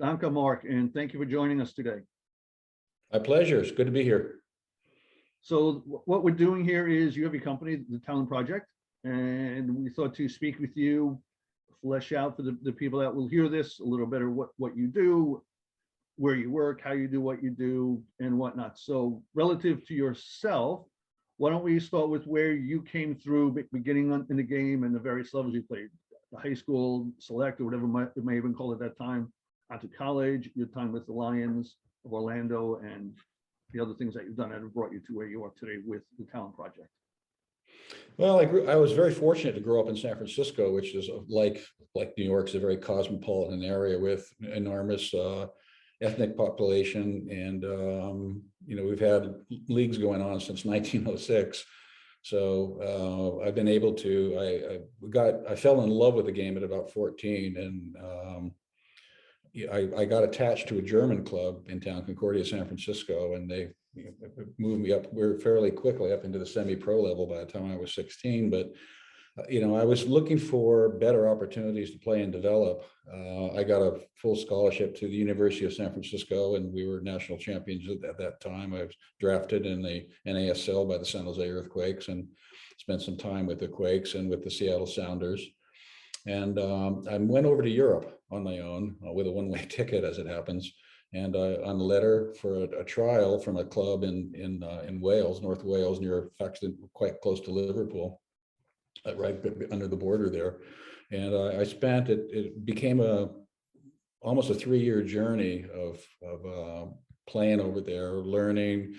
Danke, Mark, and thank you for joining us today. My pleasure. It's good to be here. So what we're doing here is you have your company, the Talentprojekt, and we thought to speak with you, flesh out for the people that will hear this a little better what you do, where you work, how you do what you do, and whatnot. So relative to yourself, why don't we start with where you came through, beginning in the game and the various levels you played, the high school, select, or whatever it may have been called at that time, out to college, your time with the Lions of Orlando, and the other things that you've done that have brought you to where you are today with the Talentprojekt. Well, I was very fortunate to grow up in San Francisco, which is like New York, is a very cosmopolitan area with enormous ethnic population, and we've had leagues going on since 1906. So I've been able to. I fell in love with the game at about 14, and I got attached to a German club in town, Concordia, San Francisco, and they moved me up. We're fairly quickly up into the semi-pro level by the time I was 16. But I was looking for better opportunities to play and develop. I got a full scholarship to the University of San Francisco, and we were national champions at that time. I was drafted in the NASL by the San Jose Earthquakes and spent some time with the Quakes and with the Seattle Sounders. And I went over to Europe on my own with a one-way ticket, as it happens, and on a letter for a trial from a club in Wales, North Wales, near, actually quite close to Liverpool, right under the border there. And I spent it. It became almost a 3-year journey of playing over there, learning,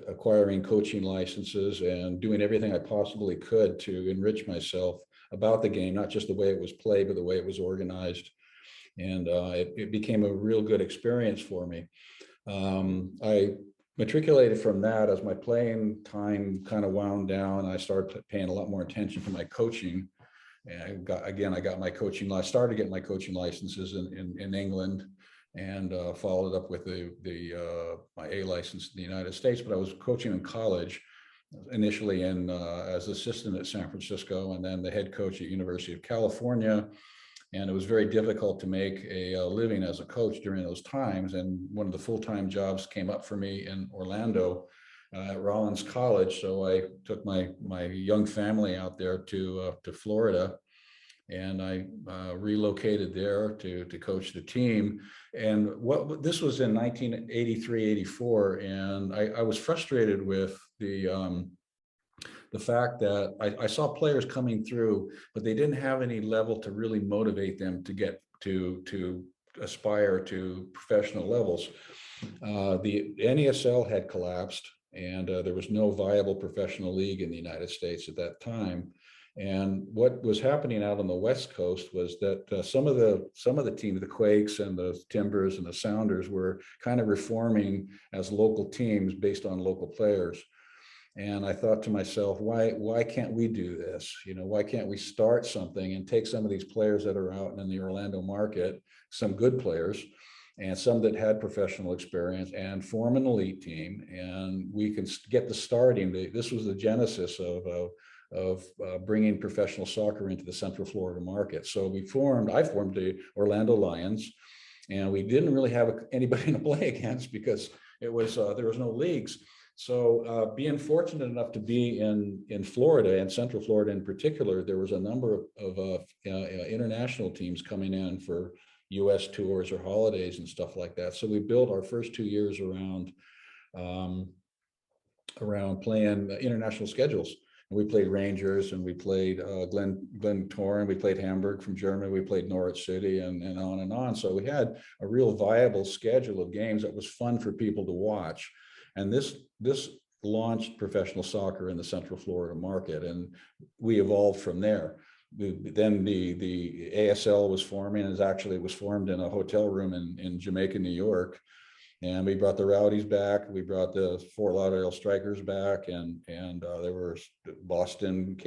acquiring coaching licenses, and doing everything I possibly could to enrich myself about the game, not just the way it was played, but the way it was organized. And it became a real good experience for me. I matriculated from that as my playing time kind of wound down. I started paying a lot more attention to my coaching. And I got my coaching. I started getting my coaching licenses in England, and followed up with my A license in the United States. But I was coaching in college, initially as assistant at San Francisco, and then the head coach at University of California. And it was very difficult to make a living as a coach during those times. And one of the full-time jobs came up for me in Orlando at Rollins College. So I took my young family out there to Florida, and I relocated there to coach the team. And this was in 1983, 84, and I was frustrated with the fact that I saw players coming through, but they didn't have any level to really motivate them to get to aspire to professional levels. The NASL had collapsed, and there was no viable professional league in the United States at that time. And what was happening out on the West Coast was that some of the teams, the Quakes and the Timbers and the Sounders, were kind of reforming as local teams based on local players. And I thought to myself, why can't we do this? Why can't we start something and take some of these players that are out in the Orlando market, some good players, and some that had professional experience, and form an elite team, and we can get the starting. This was the genesis of bringing professional soccer into the Central Florida market. So I formed the Orlando Lions, and we didn't really have anybody to play against because there was no leagues. So being fortunate enough to be in Florida, and Central Florida in particular, there was a number of international teams coming in for US tours or holidays and stuff like that. So we built our first 2 years around playing international schedules. And we played Rangers, and we played Glentoran, we played Hamburg from Germany, we played Norwich City, and on and on. So we had a real viable schedule of games that was fun for people to watch. And this launched professional soccer in the Central Florida market, and we evolved from there. Then the ASL was forming, and it was formed in a hotel room in Jamaica, New York. And we brought the Rowdies back. We brought the Fort Lauderdale Strikers back, and there were Boston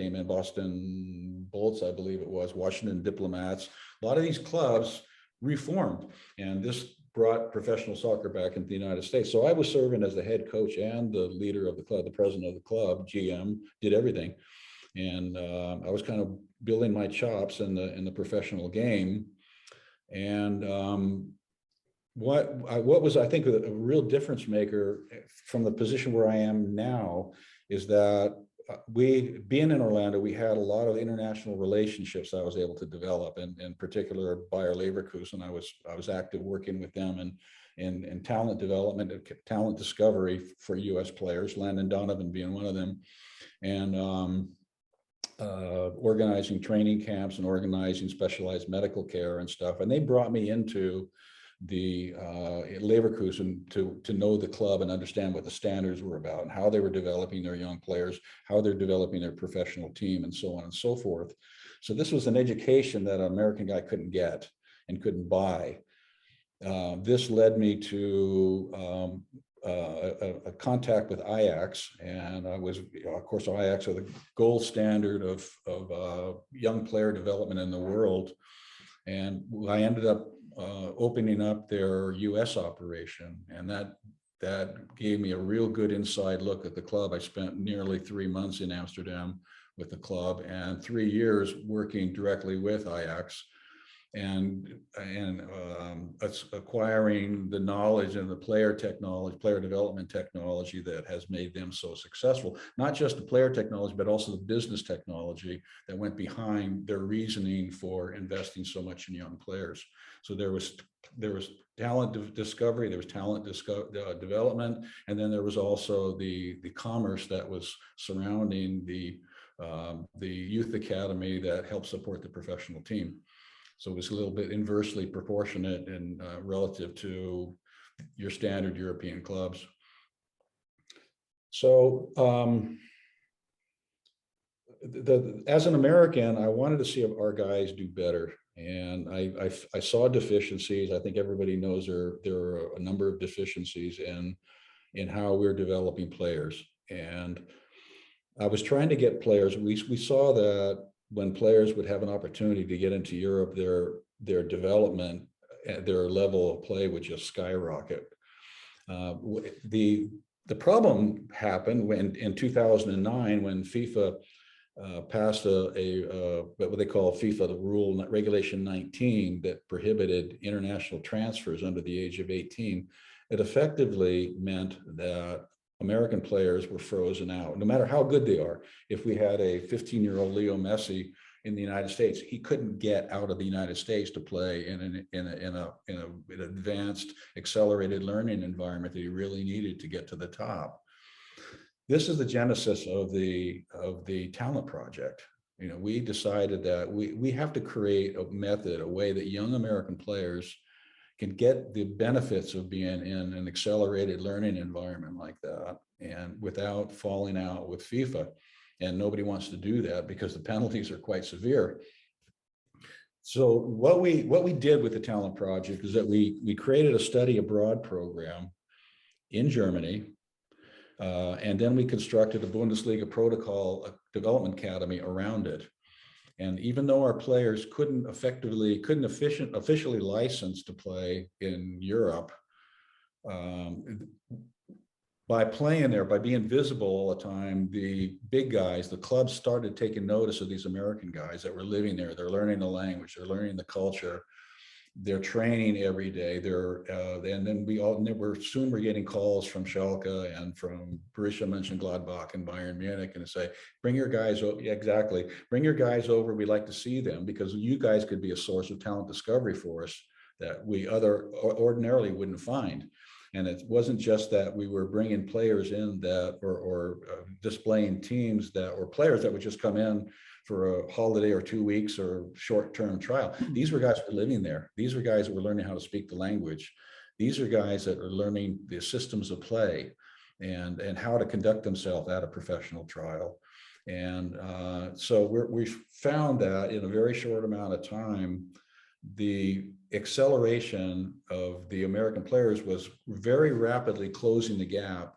Bullets, I believe it was, Washington Diplomats. A lot of these clubs reformed, and this brought professional soccer back into the United States. So I was serving as the head coach and the leader of the club, the president of the club, GM, did everything. And I was kind of building my chops in the professional game. And what was, I think, a real difference maker from the position where I am now is that we, being in Orlando, we had a lot of international relationships I was able to develop, and in particular Bayer Leverkusen. I was active working with them in talent development, talent discovery for U.S. players, Landon Donovan being one of them, and organizing training camps and organizing specialized medical care and stuff. And they brought me into the Leverkusen to know the club and understand what the standards were about and how they were developing their young players, how they're developing their professional team, and so on and so forth. So this was an education that an American guy couldn't get and couldn't buy. This led me to a contact with Ajax, and I was, of course, Ajax are the gold standard of young player development in the world. And I ended up opening up their US operation, and that gave me a real good inside look at the club. I spent nearly 3 months in Amsterdam with the club and 3 years working directly with Ajax, and acquiring the knowledge and the player development technology that has made them so successful. Not just the player technology, but also the business technology that went behind their reasoning for investing so much in young players. So there was talent discovery, there was talent development, and then there was also the commerce that was surrounding the youth academy that helped support the professional team. So it was a little bit inversely proportionate and relative to your standard European clubs. So as an American, I wanted to see our guys do better. And I saw deficiencies. I think everybody knows there are a number of deficiencies in how we're developing players. And I was trying to get players. We saw that when players would have an opportunity to get into Europe, their development, their level of play would just skyrocket. The problem happened when in 2009, when FIFA passed what they call FIFA, the rule, Regulation 19, that prohibited international transfers under the age of 18. It effectively meant that American players were frozen out, no matter how good they are. If we had a 15-year-old Leo Messi in the United States, he couldn't get out of the United States to play in an advanced, accelerated learning environment that he really needed to get to the top. This is the genesis of the talent project. You know, we decided that we have to create a method, a way that young American players can get the benefits of being in an accelerated learning environment like that, and without falling out with FIFA. And nobody wants to do that because the penalties are quite severe. So what we did with the Talent Project is that we created a study abroad program in Germany, and then we constructed a Bundesliga protocol development academy around it. And even though our players couldn't officially license to play in Europe, by playing there, by being visible all the time, the big guys, the clubs started taking notice of these American guys that were living there. They're learning the language, they're learning the culture, they're training every day. And then we're getting calls from Schalke and from Borussia Mönchengladbach and Bayern Munich, and say, bring your guys over. Yeah, exactly. Bring your guys over. We'd like to see them because you guys could be a source of talent discovery for us that we ordinarily wouldn't find. And it wasn't just that we were bringing players in that or displaying teams that, or players that would just come in for a holiday or 2 weeks or short-term trial. These were guys who were living there. These were guys that were learning how to speak the language. These are guys that are learning the systems of play and how to conduct themselves at a professional trial. And so we found that in a very short amount of time, the acceleration of the American players was very rapidly closing the gap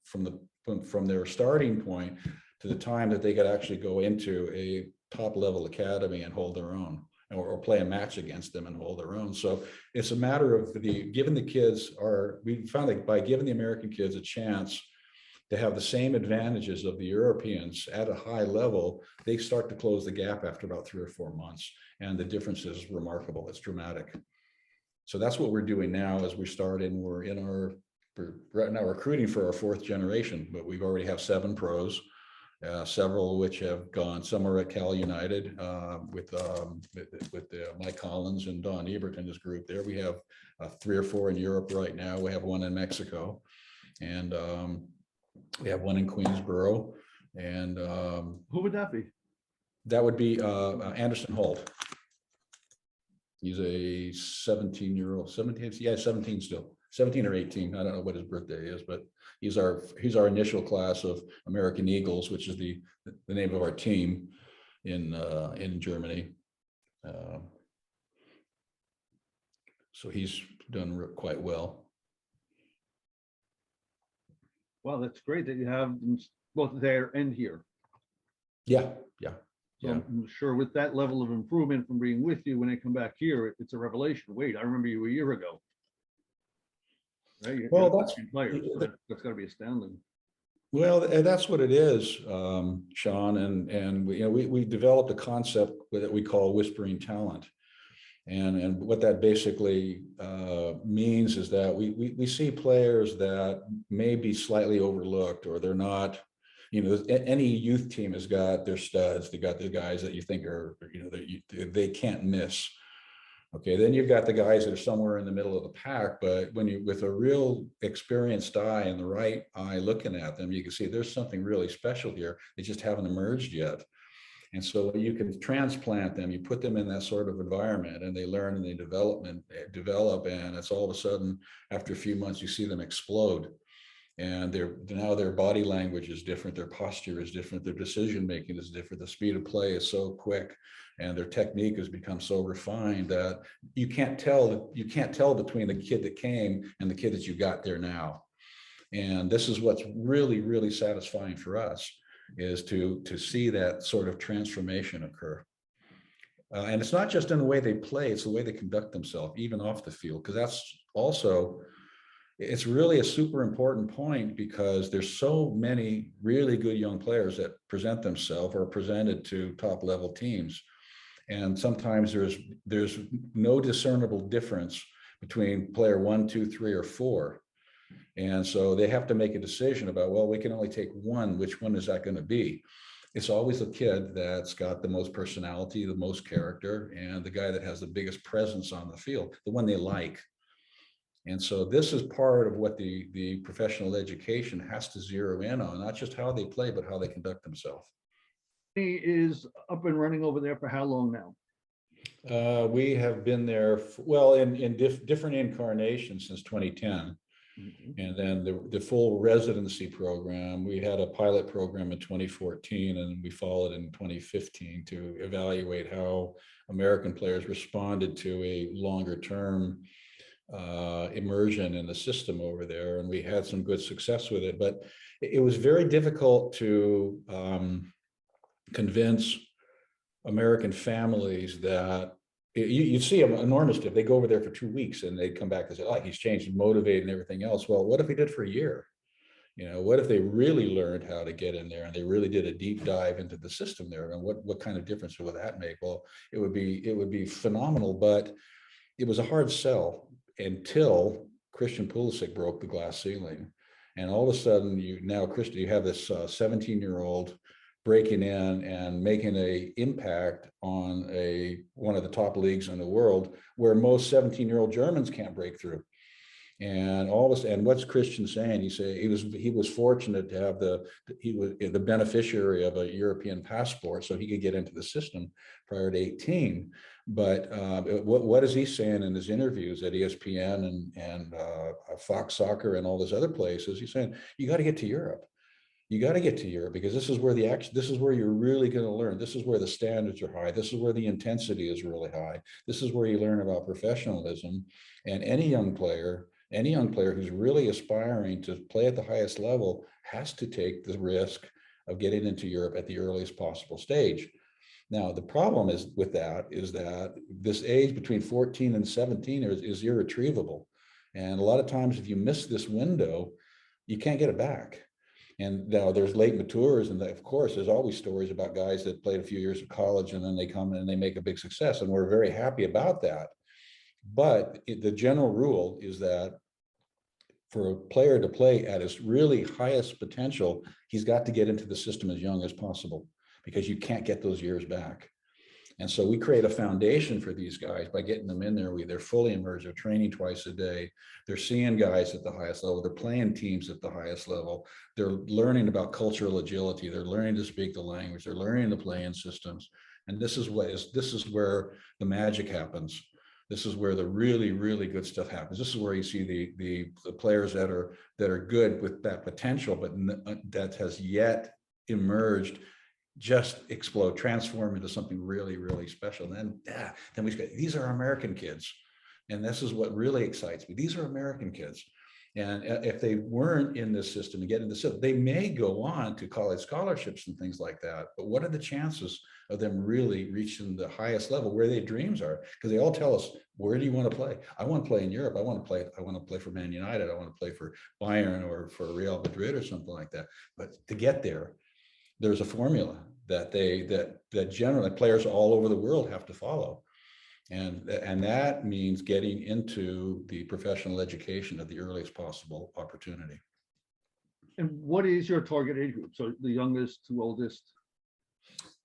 from their starting point to the time that they could actually go into a top level academy and hold their own, or play a match against them and hold their own. So it's a matter of giving the kids we found that by giving the American kids a chance to have the same advantages of the Europeans at a high level, they start to close the gap after about 3 or 4 months. And the difference is remarkable. It's dramatic. So that's what we're doing now as we start in, we're right now recruiting for our 4th generation, but we've already have 7 pros, several of which have gone. Some are at Cal United with Mike Collins and Don Ebert in his group there. We have 3 or 4 in Europe right now. We have one in Mexico, and we have one in Queensboro. And Who would that be? that would be Anderson Holt. He's a 17-year-old, 17, yeah, 17 still, 17 or 18. I don't know what his birthday is, but he's our initial class of American Eagles, which is the name of our team in Germany. So he's done quite well. Well, that's great that you have them both there and here. Yeah. So I'm sure with that level of improvement from being with you, when they come back here, it's a revelation. Wait, I remember you a year ago. Right? Well, that's got to be astounding. Well, that's what it is, Sean. And we developed a concept that we call whispering talent. And what that basically means is that we see players that may be slightly overlooked, or they're not, any youth team has got their studs. They got the guys that you think are, they can't miss. Okay, then you've got the guys that are somewhere in the middle of the pack, but when you, with a real experienced eye and the right eye looking at them, you can see there's something really special here. They just haven't emerged yet. And so you can transplant them, you put them in that sort of environment, and they learn and they develop, and it's all of a sudden, after a few months, you see them explode. And now their body language is different, their posture is different, their decision making is different, the speed of play is so quick, and their technique has become so refined that you can't tell between the kid that came and the kid that you got there now. And this is what's really, really satisfying for us, is to see that sort of transformation occur. And it's not just in the way they play, it's the way they conduct themselves, even off the field, because that's also, it's really a super important point, because there's so many really good young players that present themselves or presented to top level teams. And sometimes there's no discernible difference between player 1, 2, 3, or 4. And so they have to make a decision about, well, we can only take one, which one is that going to be? It's always the kid that's got the most personality, the most character, and the guy that has the biggest presence on the field, the one they like. And so this is part of what the professional education has to zero in on, not just how they play, but how they conduct themselves. He is up and running over there for how long now? We have been there, in different incarnations since 2010. Mm-hmm. And then the full residency program, we had a pilot program in 2014, and we followed in 2015 to evaluate how American players responded to a longer term immersion in the system over there. And we had some good success with it, but it was very difficult to convince American families that you see an enormous dip. They go over there for 2 weeks and they come back and say, oh, he's changed and motivated and everything else. Well, what if he did for a year? What if they really learned how to get in there and they really did a deep dive into the system there? And what kind of difference would that make? Well, it would be phenomenal, but it was a hard sell until Christian Pulisic broke the glass ceiling. And all of a sudden, you have this 17-year-old breaking in and making an impact on one of the top leagues in the world, where most 17-year-old Germans can't break through. And what's Christian saying? He was fortunate to have he was the beneficiary of a European passport, so he could get into the system prior to 18. But what is he saying in his interviews at ESPN and Fox Soccer and all those other places? He's saying, you got to get to Europe. You got to get to Europe, because this is where this is where you're really going to learn. This is where the standards are high. This is where the intensity is really high. This is where you learn about professionalism. And any young player who's really aspiring to play at the highest level has to take the risk of getting into Europe at the earliest possible stage. Now, the problem is that this age between 14 and 17 is irretrievable. And a lot of times, if you miss this window, you can't get it back. And now there's late maturers, and of course, there's always stories about guys that played a few years of college and then they come and they make a big success. And we're very happy about that. But the general rule is that for a player to play at his really highest potential, he's got to get into the system as young as possible, because you can't get those years back. And so we create a foundation for these guys by getting them in there. They're fully immersed, they're training twice a day. They're seeing guys at the highest level. They're playing teams at the highest level. They're learning about cultural agility. They're learning to speak the language. They're learning to play in systems. And this is where the magic happens. This is where the really, really good stuff happens. This is where you see the players that are good with that potential, but that has yet emerged, just explode, transform into something really, really special. And then we say, these are American kids. And this is what really excites me. These are American kids. And if they weren't in this system and get in the system, they may go on to college scholarships and things like that. But what are the chances of them really reaching the highest level where their dreams are? Because they all tell us, where do you want to play? I want to play in Europe. I want to play for Man United. I want to play for Bayern or for Real Madrid or something like that. But to get there, there's a formula that generally players all over the world have to follow. And that means getting into the professional education at the earliest possible opportunity. And what is your target age group? So the youngest to oldest?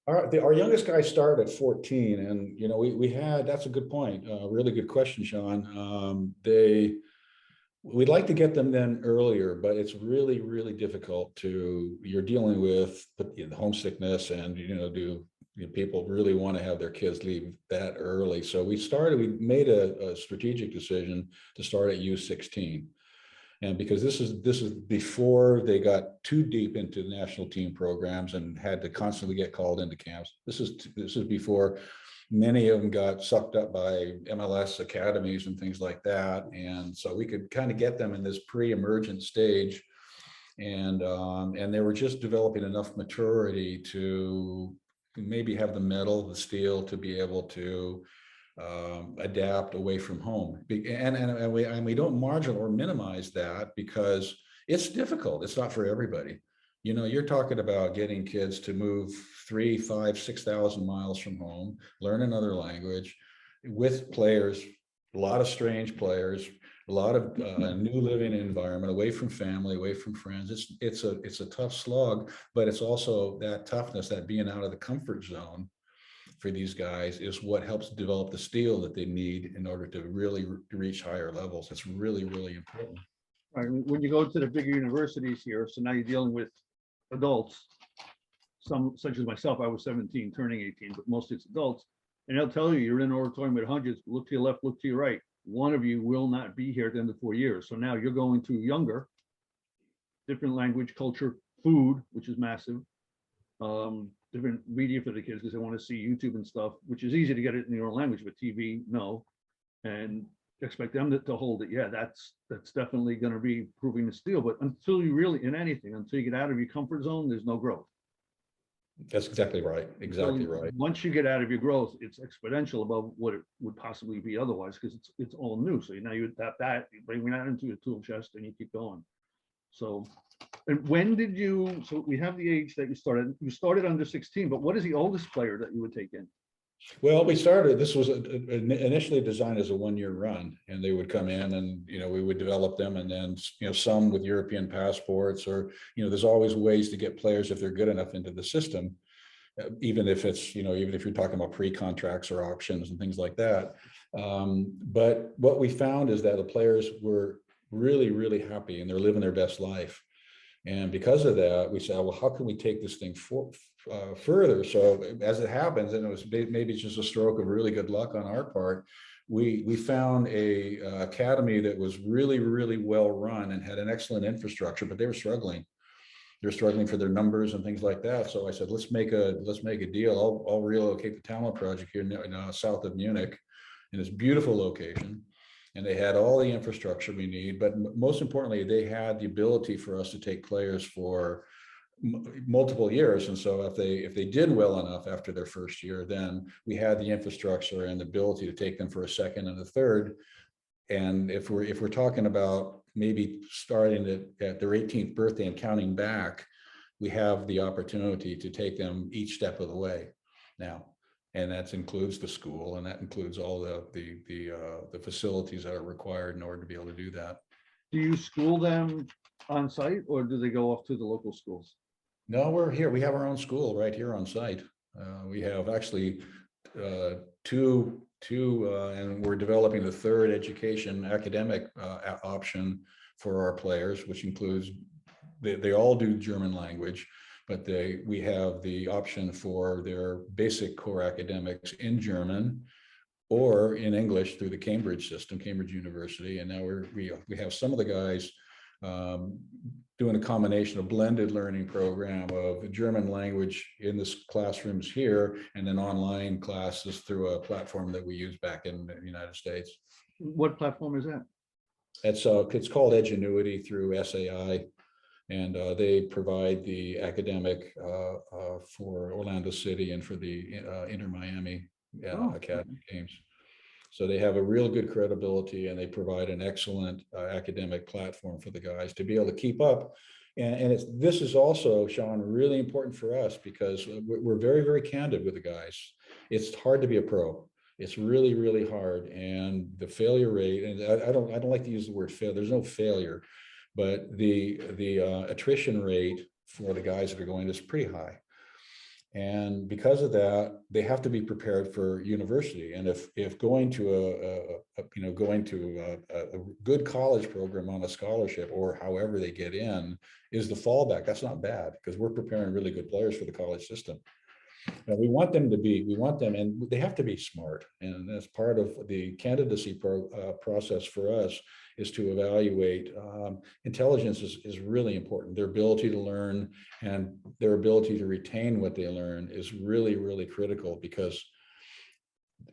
Our youngest guys start at 14, and we had, that's a good point, really good question, Sean. We'd like to get them then earlier, but it's really, really difficult you're dealing with the homesickness, and people really want to have their kids leave that early. So we made a strategic decision to start at U16. And because this is before they got too deep into the national team programs and had to constantly get called into camps. This is before many of them got sucked up by MLS academies and things like that. And so we could kind of get them in this pre-emergent stage. And they were just developing enough maturity to maybe have the metal, the steel, to be able to adapt away from home. And we don't marginal or minimize that, because it's difficult. It's not for everybody. You're talking about getting kids to move 3, 5, 6,000 miles from home, learn another language with players, a lot of strange players, a lot of new living environment, away from family, away from friends. It's a tough slog, but it's also that toughness, that being out of the comfort zone for these guys is what helps develop the steel that they need in order to really reach higher levels. It's really, really important. Right. When you go to the bigger universities here, so now you're dealing with adults, some such as myself. I was 17 turning 18, but mostly it's adults, and they'll tell you you're in an auditorium with hundreds, look to your left, look to your right. One of you will not be here at the end of 4 years. So now you're going to younger, different language, culture, food, which is massive, different media for the kids because they want to see YouTube and stuff, which is easy to get it in your own language, but TV, no. And expect them to hold it. Yeah, that's definitely going to be proving the steel. But until you really, in anything, until you get out of your comfort zone, there's no growth. That's exactly right. Exactly right. Once you get out of your growth, it's exponential above what it would possibly be otherwise, because it's all new. So now you adapt that, you bring that into your tool chest, and you keep going. So, and when did you? So we have the age that you started. You started under 16, but what is the oldest player that you would take in? Well, this was initially designed as a 1-year run, and they would come in and, we would develop them, and then, some with European passports, or, there's always ways to get players, if they're good enough, into the system, even if it's, even if you're talking about pre-contracts or options and things like that. But what we found is that the players were really, really happy, and they're living their best life. And because of that, we said, well, how can we take this thing further? So as it happens, and it was maybe just a stroke of really good luck on our part, we found a academy that was really, really well run and had an excellent infrastructure, but they were struggling. They're struggling for their numbers and things like that. So I said, let's make a deal. I'll relocate the Talentprojekt here in south of Munich, in this beautiful location. And they had all the infrastructure we need, but most importantly, they had the ability for us to take players for multiple years. And so if they did well enough after their first year, then we had the infrastructure and the ability to take them for a second and a third. And if we're talking about maybe starting at their 18th birthday and counting back, we have the opportunity to take them each step of the way. Now, And that includes the school, and that includes all the facilities that are required in order to be able to do that. Do you school them on site or do they go off to the local schools? No, we're here. We have our own school right here on site. We have actually two, and we're developing the third education academic option for our players, which includes they all do German language, but we have the option for their basic core academics in German or in English through the Cambridge system, Cambridge University. And now we have some of the guys doing a combination of blended learning program of German language in the classrooms here, and then online classes through a platform that we use back in the United States. What platform is that? It's called Edgenuity through SAI, and they provide the academic for Orlando City and for the Inter Miami Academy games. So they have a real good credibility, and they provide an excellent academic platform for the guys to be able to keep up. And this is also, Sean, really important for us because we're very, very candid with the guys. It's hard to be a pro. It's really, really hard. And the failure rate, and I don't like to use the word fail. There's no failure, but the attrition rate for the guys that are going is pretty high. And because of that, they have to be prepared for university. And if going to a good college program on a scholarship or however they get in is the fallback, that's not bad because we're preparing really good players for the college system. And we want them, and they have to be smart. And that's part of the candidacy process for us is to evaluate. Intelligence is really important. Their ability to learn and their ability to retain what they learn is really, really critical because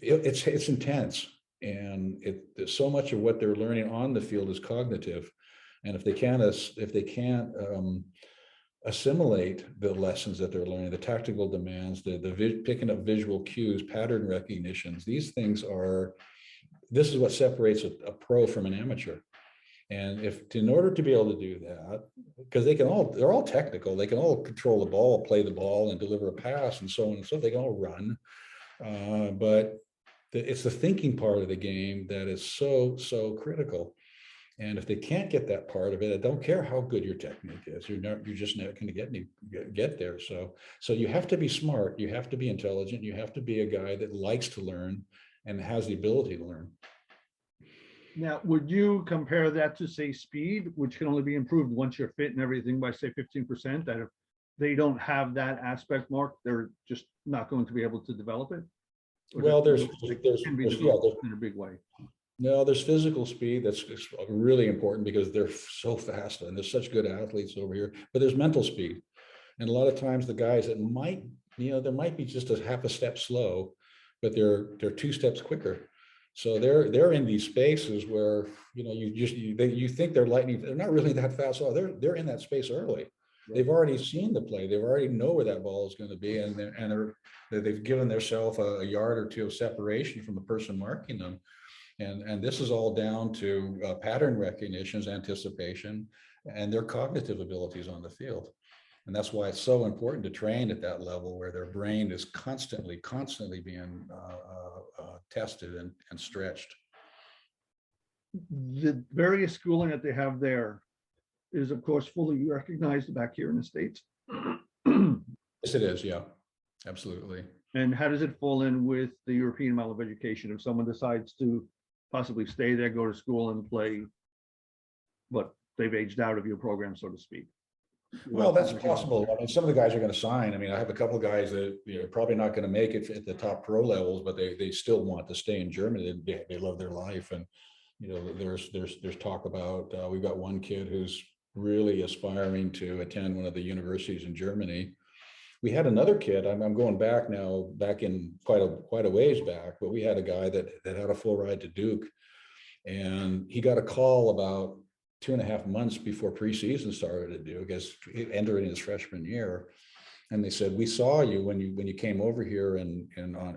it's intense. And so much of what they're learning on the field is cognitive. And if they can't assimilate the lessons that they're learning, the tactical demands, the picking up visual cues, pattern recognitions, this is what separates a pro from an amateur. And in order to be able to do that, because they're all technical, they can all control the ball, play the ball and deliver a pass and so on and so they can all run. But it's the thinking part of the game that is so critical. And if they can't get that part of it, I don't care how good your technique is. You're just not going to get there. So you have to be smart. You have to be intelligent. You have to be a guy that likes to learn and has the ability to learn. Now, would you compare that to, say, speed, which can only be improved once you're fit and everything by, say, 15%? That if they don't have that aspect, Mark, they're just not going to be able to develop it? Well, there's in a big way. No, there's physical speed that's really important because they're so fast and there's such good athletes over here, but there's mental speed. And a lot of times the guys that there might be just a half a step slow, but they're 2 steps quicker. So they're in these spaces where, you think they're lightning, they're not really that fast. So they're in that space early. They've already seen the play. They've already know where that ball is going to be. And they've given themselves a yard or two of separation from the person marking them. And this is all down to pattern recognitions, anticipation, and their cognitive abilities on the field. And that's why it's so important to train at that level where their brain is constantly being tested and stretched. The various schooling that they have there is, of course, fully recognized back here in the States. Yes, it is. Yeah, absolutely. And how does it fall in with the European model of education? If someone decides to possibly stay there, go to school and play, but they've aged out of your program, so to speak. Well, that's possible. I mean, some of the guys are going to sign. I mean, I have a couple of guys that probably not going to make it at the top pro levels, but they still want to stay in Germany. They love their life, and there's talk about. We've got one kid who's really aspiring to attend one of the universities in Germany. We had another kid. I'm going back now, back in quite a ways back, but we had a guy that had a full ride to Duke, and he got a call about 2.5 months before preseason started at Duke, as entering his freshman year, and they said, "We saw you when you came over here and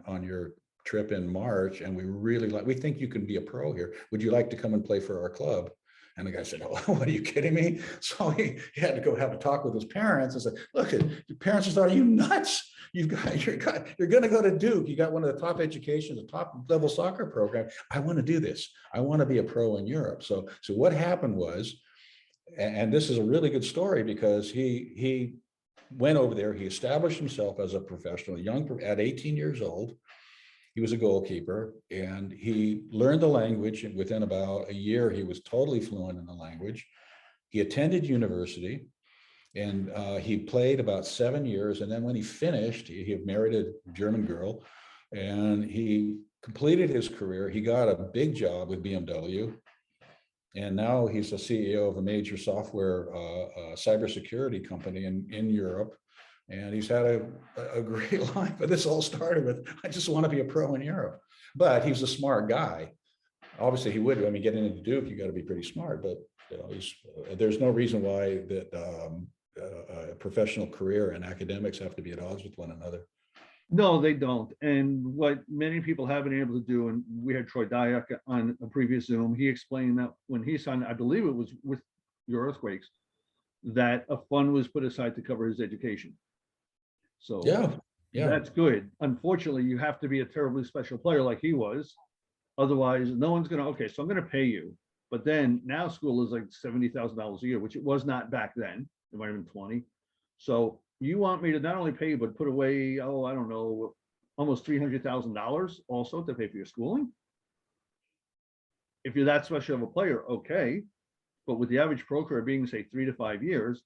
on your trip in March, and we think you can be a pro here. Would you like to come and play for our club?" And the guy said, "Oh, what, are you kidding me?" So he had to go have a talk with his parents and said, "Look, your parents just are you nuts? You're going to go to Duke. You got one of the top educations, a top level soccer program. I want to do this. I want to be a pro in Europe." So what happened was, and this is a really good story, because he went over there. He established himself as a professional, at 18 years old. He was a goalkeeper, and he learned the language. And within about a year, he was totally fluent in the language. He attended university, and he played about 7 years. And then when he finished, he married a German girl, and he completed his career. He got a big job with BMW. And now he's the CEO of a major software cybersecurity company in Europe. And he's had a great life. But this all started with, I just want to be a pro in Europe. But he's a smart guy. Obviously, he would. I mean, getting into Duke, you got to be pretty smart. But there's no reason why that a professional career and academics have to be at odds with one another. No, they don't. And what many people have been able to do, and we had Troy Dyack on a previous Zoom, he explained that when he signed, I believe it was with your earthquakes, that a fund was put aside to cover his education. So yeah, that's good. Unfortunately, you have to be a terribly special player like he was. Otherwise, no one's going to, okay, so I'm going to pay you. But then now school is like $70,000 a year, which it was not back then. It might have been 20. So you want me to not only pay you, but put away, oh, I don't know, almost $300,000 also to pay for your schooling? If you're that special of a player, okay. But with the average pro career being, say, 3 to 5 years,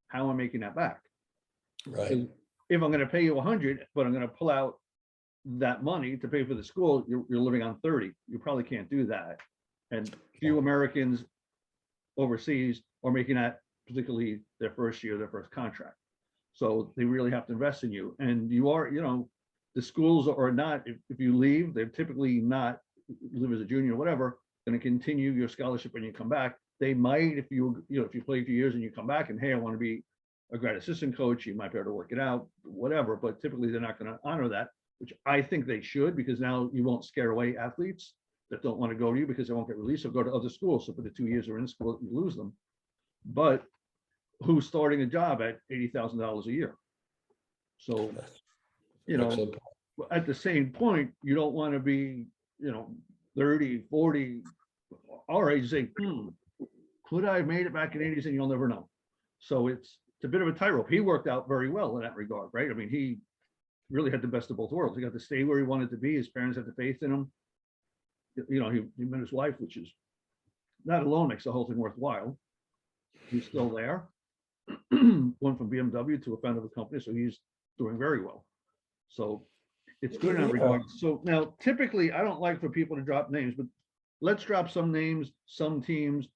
how am I making that back? Right. If I'm going to pay you 100, but I'm going to pull out that money to pay for the school, you're living on 30. You probably can't do that. And few Americans overseas are making that, particularly their first year, their first contract. So they really have to invest in you. And you are, the schools are not, if you leave, they're typically not, live as a junior or whatever, going to continue your scholarship when you come back. They might, if you play a few years and you come back and, hey, I want to be a grad assistant coach, you might be able to work it out, whatever, but typically they're not going to honor that, which I think they should, because now you won't scare away athletes that don't want to go to you because they won't get released or go to other schools. So for the 2 years they're in school, you lose them. But who's starting a job at $80,000 a year? So, at the same point, you don't want to be, 30, 40, our age, say, could I have made it back in the 80s? And you'll never know. So it's a bit of a tightrope. He worked out very well in that regard, right? I mean, he really had the best of both worlds. He got to stay where he wanted to be. His parents had the faith in him. He met his wife, which is, that alone makes the whole thing worthwhile. He's still there. Went from BMW to a founder of a company, so he's doing very well. So it's good in that regard. So now, typically, I don't like for people to drop names, but let's drop some names, some teams,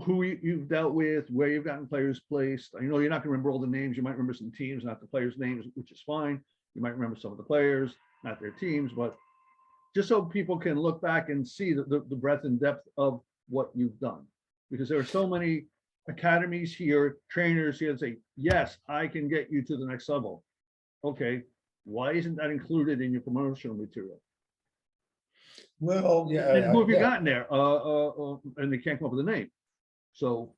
who you've dealt with, where you've gotten players placed. I know you're not going to remember all the names. You might remember some teams, not the players' names, which is fine. You might remember some of the players, not their teams, but just so people can look back and see the breadth and depth of what you've done. Because there are so many academies here, trainers here that say, yes, I can get you to the next level. Okay, why isn't that included in your promotional material? Well, yeah. And who have you gotten there? And they can't come up with a name. So.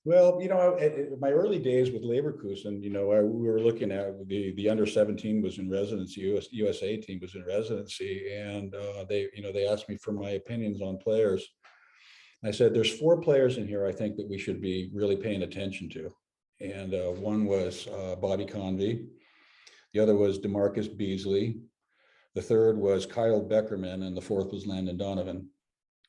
Well, in my early days with Leverkusen, we were looking at the under 17 was in residency, USA team was in residency, and they asked me for my opinions on players. I said, there's 4 players in here I think that we should be really paying attention to. And one was Bobby Convey. The other was DeMarcus Beasley. The third was Kyle Beckerman. And the fourth was Landon Donovan.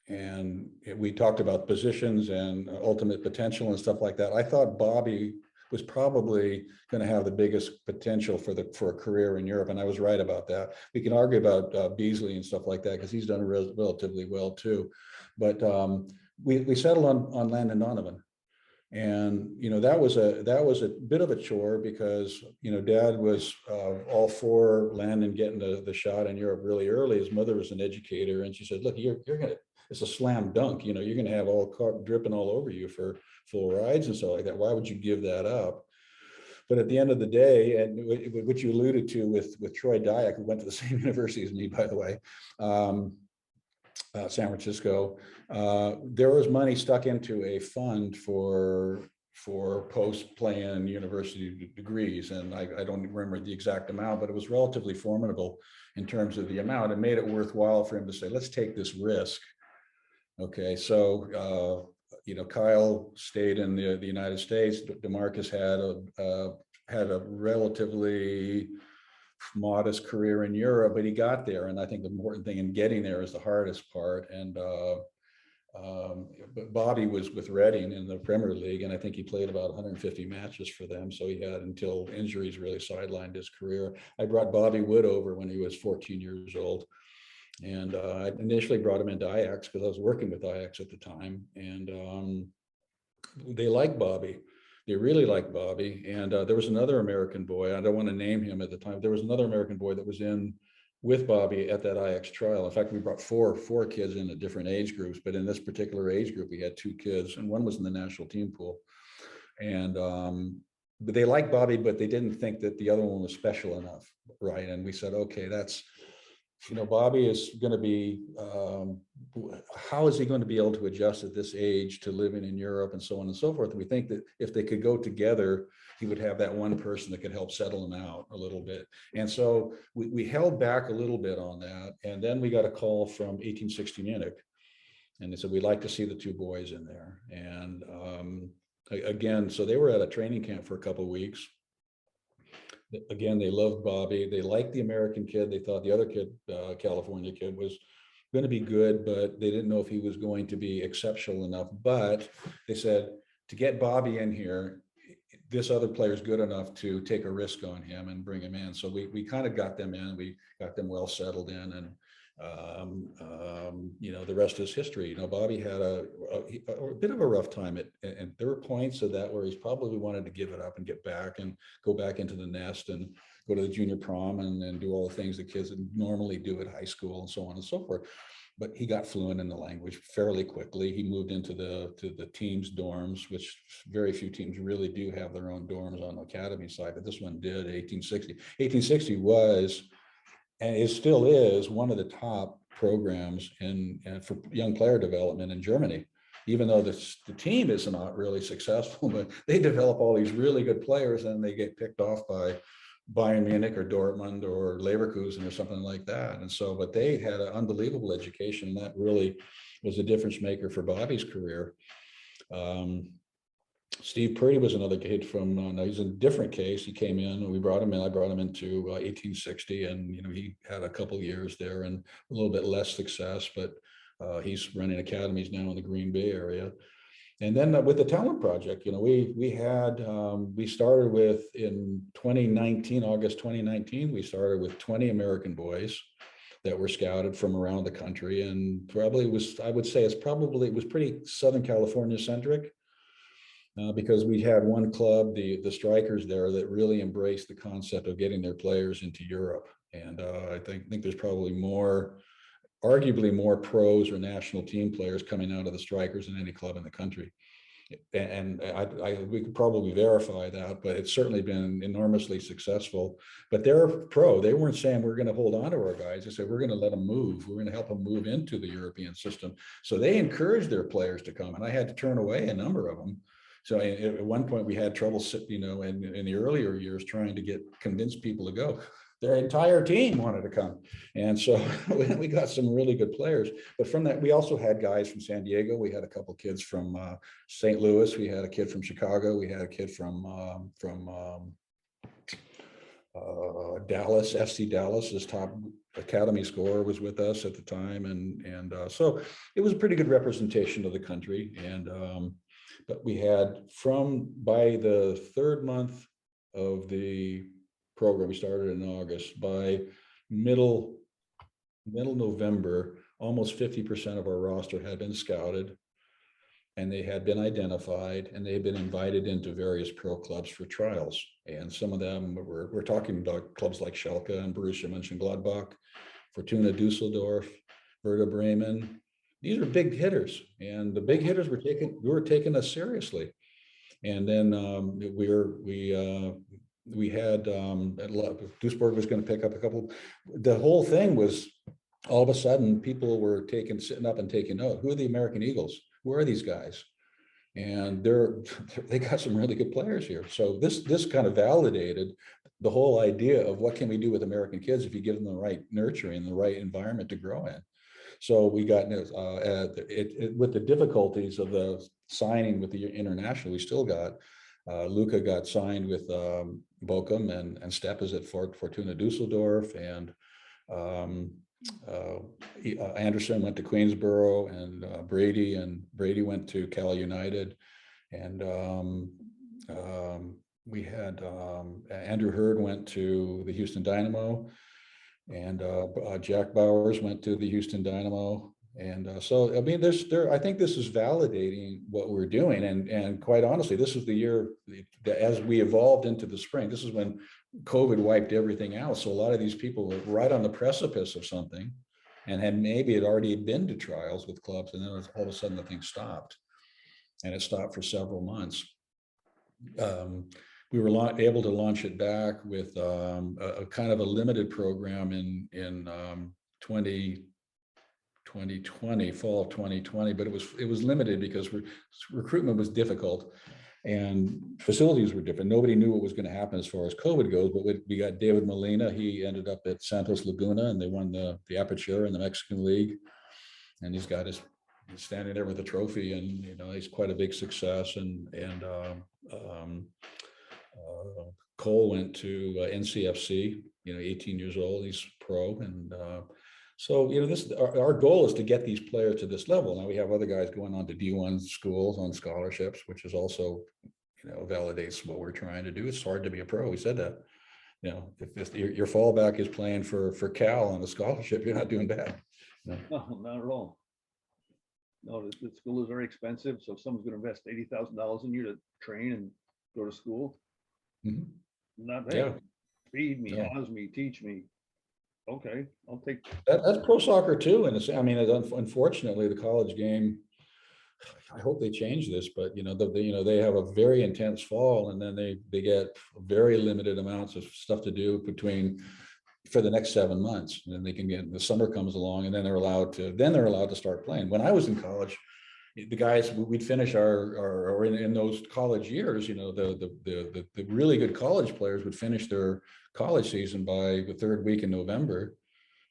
And we talked about positions and ultimate potential and stuff like that. I thought Bobby was probably going to have the biggest potential for a career in Europe. And I was right about that. We can argue about Beasley and stuff like that because he's done relatively well too. But we settled on Landon Donovan. And that was a bit of a chore because Dad was all for Landon getting the shot in Europe really early. His mother was an educator, and she said, "Look, you're gonna. It's a slam dunk. You're gonna have all dripping all over you for full rides and stuff like that. Why would you give that up?" But at the end of the day, and what you alluded to with Troy Dyack, who went to the same university as me, by the way. San Francisco. There was money stuck into a fund for post-plan university degrees, and I don't remember the exact amount, but it was relatively formidable in terms of the amount. It made it worthwhile for him to say, let's take this risk. Okay, so Kyle stayed in the United States. DeMarcus had a relatively modest career in Europe, but he got there. And I think the important thing in getting there is the hardest part. And but Bobby was with Reading in the Premier League, and I think he played about 150 matches for them. So he had, until injuries really sidelined his career. I brought Bobby Wood over when he was 14 years old. And I initially brought him into Ajax because I was working with Ajax at the time. And they liked Bobby. They really liked Bobby. And there was another American boy, I don't want to name him at the time. There was another American boy that was in with Bobby at that Ajax trial. In fact, we brought four kids in at different age groups, but in this particular age group, we had 2 kids, and one was in the national team pool. And but they liked Bobby, but they didn't think that the other one was special enough, right? And we said, okay, that's, Bobby is going to be, how is he going to be able to adjust at this age to living in Europe and so on and so forth? And we think that if they could go together, he would have that one person that could help settle him out a little bit. And so we held back a little bit on that. And then we got a call from 1860 Munich, and they said, we'd like to see the 2 boys in there. And again, so they were at a training camp for a couple of weeks. Again, they loved Bobby. They liked the American kid. They thought the other kid, California kid, was going to be good, but they didn't know if he was going to be exceptional enough. But they said, to get Bobby in here, this other player is good enough to take a risk on him and bring him in. So we kind of got them in. We got them well settled in, and the rest is history. Bobby had a bit of a rough time, and there were points of that where he's probably wanted to give it up and get back and go back into the nest and go to the junior prom and do all the things that kids normally do at high school and so on and so forth. But he got fluent in the language fairly quickly. He moved into the team's dorms, which very few teams really do have their own dorms on the academy side, but this one did. 1860. 1860 was, and it still is, one of the top programs for young player development in Germany. Even though the team is not really successful, but they develop all these really good players, and they get picked off by Bayern Munich or Dortmund or Leverkusen or something like that. And so, but they had an unbelievable education, and that really was a difference maker for Bobby's career. Steve Purdy was another kid from, he's in a different case. He came in and we brought him in. I brought him into 1860, and he had a couple of years there and a little bit less success, but he's running academies now in the Green Bay area. And then with the Talent Project, we started with, in 2019, August 2019, we started with 20 American boys that were scouted from around the country, and probably I would say it was pretty Southern California centric. Because we had one club, the Strikers there, that really embraced the concept of getting their players into Europe. And I think there's probably arguably more pros or national team players coming out of the Strikers than any club in the country. And we could probably verify that, but it's certainly been enormously successful. But they're pro. They weren't saying we're going to hold on to our guys. They said we're going to let them move. We're going to help them move into the European system. So they encouraged their players to come, and I had to turn away a number of them. So at one point we had trouble, in the earlier years, trying to convince people to go. Their entire team wanted to come. And so we got some really good players. But from that, we also had guys from San Diego. We had a couple kids from St. Louis. We had a kid from Chicago. We had a kid from Dallas, FC Dallas. His top academy scorer was with us at the time. And so it was a pretty good representation of the country. And but we had, by the 3rd month of the program, we started in August, by middle November, almost 50% of our roster had been scouted, and they had been identified, and they had been invited into various pro clubs for trials. And some of them we're talking about clubs like Schalke and Borussia Mönchengladbach, Fortuna Düsseldorf, Werder Bremen. These are big hitters, and the big hitters were taking us seriously. And then we had Duisburg was going to pick up a couple. The whole thing was all of a sudden people were sitting up and taking note. Who are the American Eagles? Who are these guys? And they got some really good players here. So this kind of validated the whole idea of what can we do with American kids if you give them the right nurturing, the right environment to grow in. So we got with the difficulties of the signing with the international, we still got Luca got signed with Bochum, and Stepp is at Fortuna Dusseldorf, and Anderson went to Queensboro, and Brady went to Cal United, and we had Andrew Hurd went to the Houston Dynamo, and Jack Bowers went to the Houston Dynamo. And so, I mean, I think this is validating what we're doing. And quite honestly, this is the year that as we evolved into the spring, this is when COVID wiped everything out. So a lot of these people were right on the precipice of something, and had already been to trials with clubs. And then all of a sudden the thing stopped, and it stopped for several months. We were able to launch it back with a kind of a limited program in 2020, fall of 2020, but it was limited because recruitment was difficult and facilities were different. Nobody knew what was going to happen as far as COVID goes, but we got David Molina. He ended up at Santos Laguna, and they won the Aperture in the Mexican League. And he's standing there with a trophy, and he's quite a big success. And Cole went to NCFC, 18 years old, he's pro. And so, our goal is to get these players to this level. Now we have other guys going on to D1 schools on scholarships, which is also, validates what we're trying to do. It's hard to be a pro. We said that, if your fallback is playing for Cal on a scholarship, you're not doing bad. No, not at all. No, the school is very expensive. So if someone's going to invest $80,000 in you to train and go to school, not that. Yeah. Feed me, house me, teach me. Okay, I'll take that. That's pro soccer too, and unfortunately the college game. I hope they change this, but they have a very intense fall, and then they get very limited amounts of stuff to do for the next 7 months, and then they can the summer comes along, and then they're allowed to start playing. When I was in college, the guys, we'd finish or in those college years, the really good college players would finish their college season by the third week in November,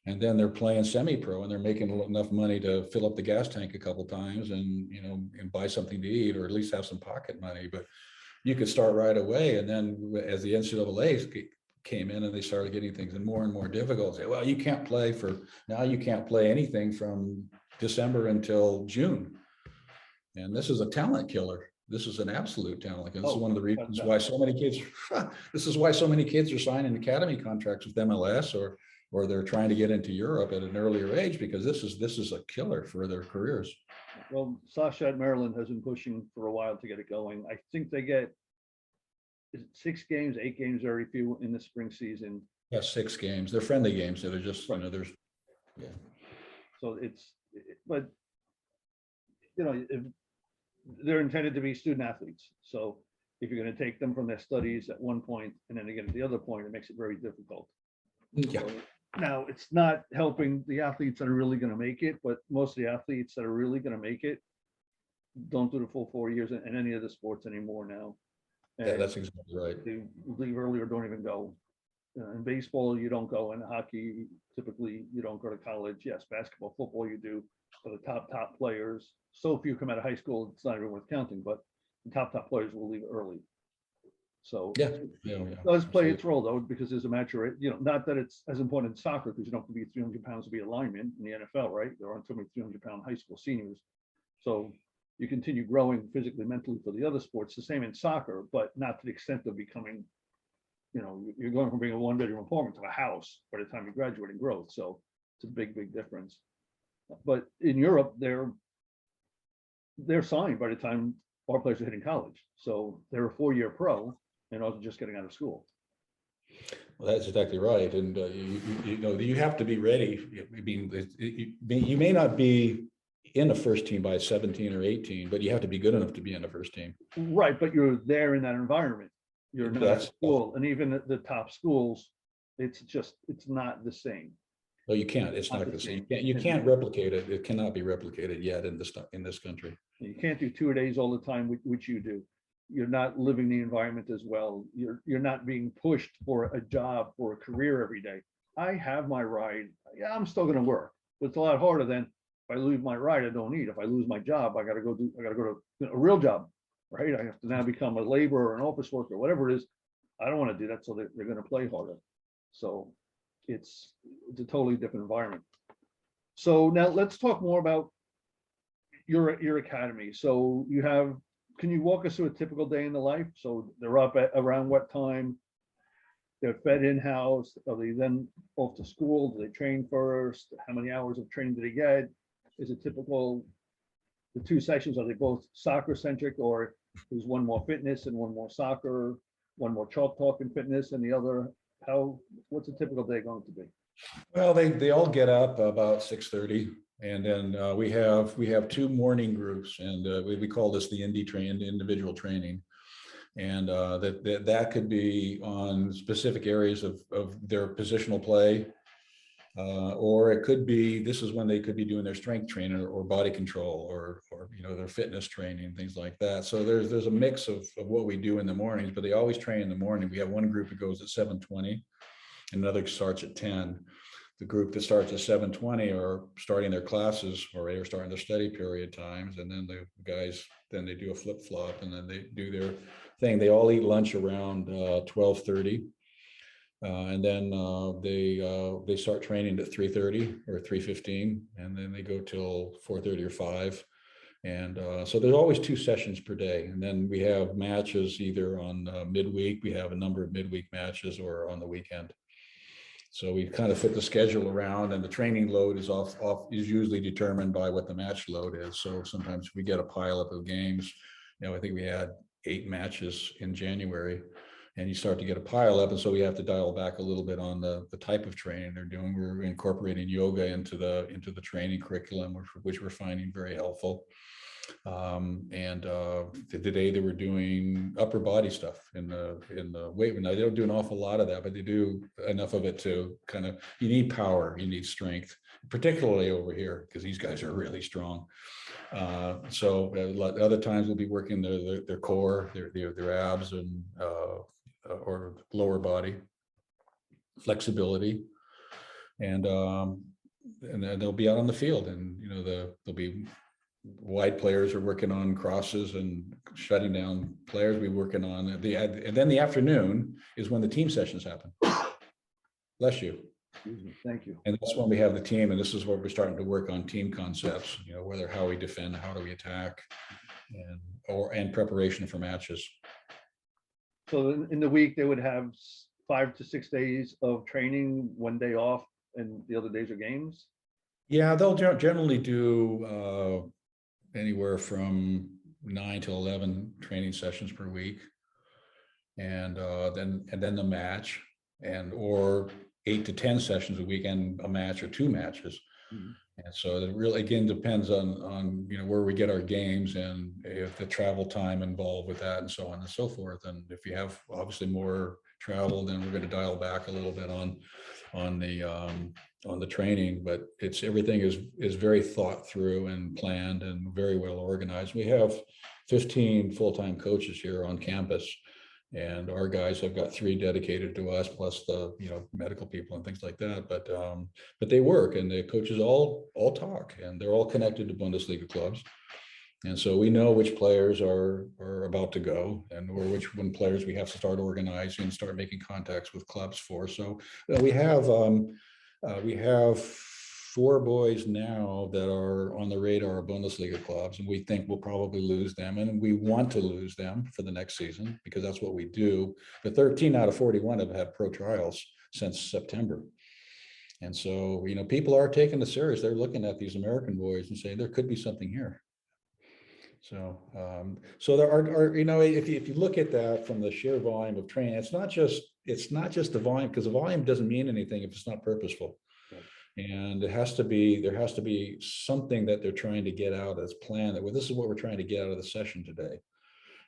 and then they're playing semi-pro, and they're making enough money to fill up the gas tank a couple times, and buy something to eat, or at least have some pocket money. But you could start right away, and then as the NCAA came in and they started getting things and more difficult, say, well, you can't play anything from December until June. And this is a talent killer. This is an absolute talent. And this is one of the reasons why so many kids are signing academy contracts with MLS, or they're trying to get into Europe at an earlier age, because this is a killer for their careers. Well, Sasha at Maryland has been pushing for a while to get it going. I think they get 6 games, 8 games, very few in the spring season. Yeah, 6 games. They're friendly games. So they're just, there's, yeah. So but they're intended to be student athletes. So if you're going to take them from their studies at one point and then again at the other point, it makes it very difficult. Yeah. So, now, it's not helping the athletes that are really going to make it, but most of the athletes that are really going to make it don't do the full 4 years in any of the sports anymore now. Yeah, that's exactly right. They leave early or don't even go. In baseball, you don't go. In hockey, typically you don't go to college. Yes, basketball, football, you do. For the top players, so few come out of high school, it's not even worth counting, but the top players will leave early. So it does play its role though, because there's a maturity, not that it's as important in soccer, because you don't have to be 300 pounds to be a lineman in the NFL, right? There aren't so many 300-pound high school seniors. So you continue growing physically, mentally for the other sports, the same in soccer, but not to the extent of becoming, you're going from being a one-bedroom apartment to a house by the time you graduate and growth. So it's a big difference. But in Europe, they're signed by the time our players are hitting college. So they're a 4-year pro and also just getting out of school. Well, that's exactly right. And you have to be ready. I mean, you may not be in the first team by 17 or 18, but you have to be good enough to be in the first team. Right, but you're there in that environment. You're not at school, and even the top schools, it's not the same. No, you can't. It's Not not the the same. same. You can't replicate it. It cannot be replicated yet in this country. You can't do 2 days all the time, which you do. You're not living the environment as well. You're not being pushed for a job, for a career every day. I have my ride. Yeah, I'm still gonna work, but it's a lot harder than if I lose my ride, I don't eat. If I lose my job, I gotta go to a real job, right? I have to now become a laborer or an office worker, whatever it is. I don't want to do that, so they're gonna play harder. So it's a totally different environment. So now let's talk more about your academy. So you have, can you walk us through a typical day in the life? So they're up at around what time? They're fed in-house. Are they then off to school? Do they train first? How many hours of training do they get? Is it typical? The two sections, are they both soccer centric, or is one more fitness and one more soccer, one more chalk talk and fitness and the other? What's a typical day going to be? Well, they all get up about 6:30, and then we have two morning groups, and we call this the individual training, and that could be on specific areas of their positional play, or it could be, this is when they could be doing their strength training or body control or their fitness training, things like that. So there's a mix of what we do in the mornings, but they always train in the morning. We have one group that goes at 7:20, another starts at 10. The group that starts at 7:20 are starting their classes, or they're starting their study period times, and then the guys, then they do a flip flop, and then they do their thing. They all eat lunch around 12:30, and then they start training at 3:30 or 3:15, and then they go till 4:30 or 5. And so there's always two sessions per day, and then we have matches either on midweek. We have a number of midweek matches, or on the weekend. So we kind of fit the schedule around, and the training load is is usually determined by what the match load is. So sometimes we get a pileup of games. I think we had 8 matches in January, and you start to get a pileup, and so we have to dial back a little bit on the type of training they're doing. We're incorporating yoga into the training curriculum, which we're finding very helpful. And today they were doing upper body stuff in the weight room. Now, they don't do an awful lot of that, but they do enough of it to kind of, you need power, you need strength, particularly over here, because these guys are really strong. So other times we'll be working their core, their abs, and or lower body flexibility, and then they'll be out on the field, and there'll be wide players are working on crosses and shutting down players. We're working on and then the afternoon is when the team sessions happen. Bless you. Excuse me. Thank you. And that's when we have the team, and this is where we're starting to work on team concepts, whether how we defend, how do we attack, and preparation for matches. So in the week, they would have 5 to 6 days of training, 1 day off, and the other days are games? Yeah, they'll generally do anywhere from 9 to 11 training sessions per week, and then the match, or 8 to 10 sessions a week, and a match or 2 matches. Mhm. And so it really, again, depends on where we get our games, and if the travel time involved with that, and so on and so forth. And if you have obviously more travel, then we're going to dial back a little bit on the training. But everything is very thought through and planned and very well organized. We have 15 full-time coaches here on campus, and our guys have got 3 dedicated to us, plus the medical people and things like that. But they work, and the coaches all talk, and they're all connected to Bundesliga clubs. And so we know which players are about to go, or which one players we have to start organizing and start making contacts with clubs for. So we have 4 boys now that are on the radar of Bundesliga clubs, and we think we'll probably lose them, and we want to lose them for the next season, because that's what we do. But 13 out of 41 have had pro trials since September. And so, people are taking this serious. They're looking at these American boys and saying there could be something here. So there are if you look at that from the sheer volume of training, it's not just the volume, because the volume doesn't mean anything if it's not purposeful. And there has to be something that they're trying to get out as planned. That, well, this is what we're trying to get out of the session today.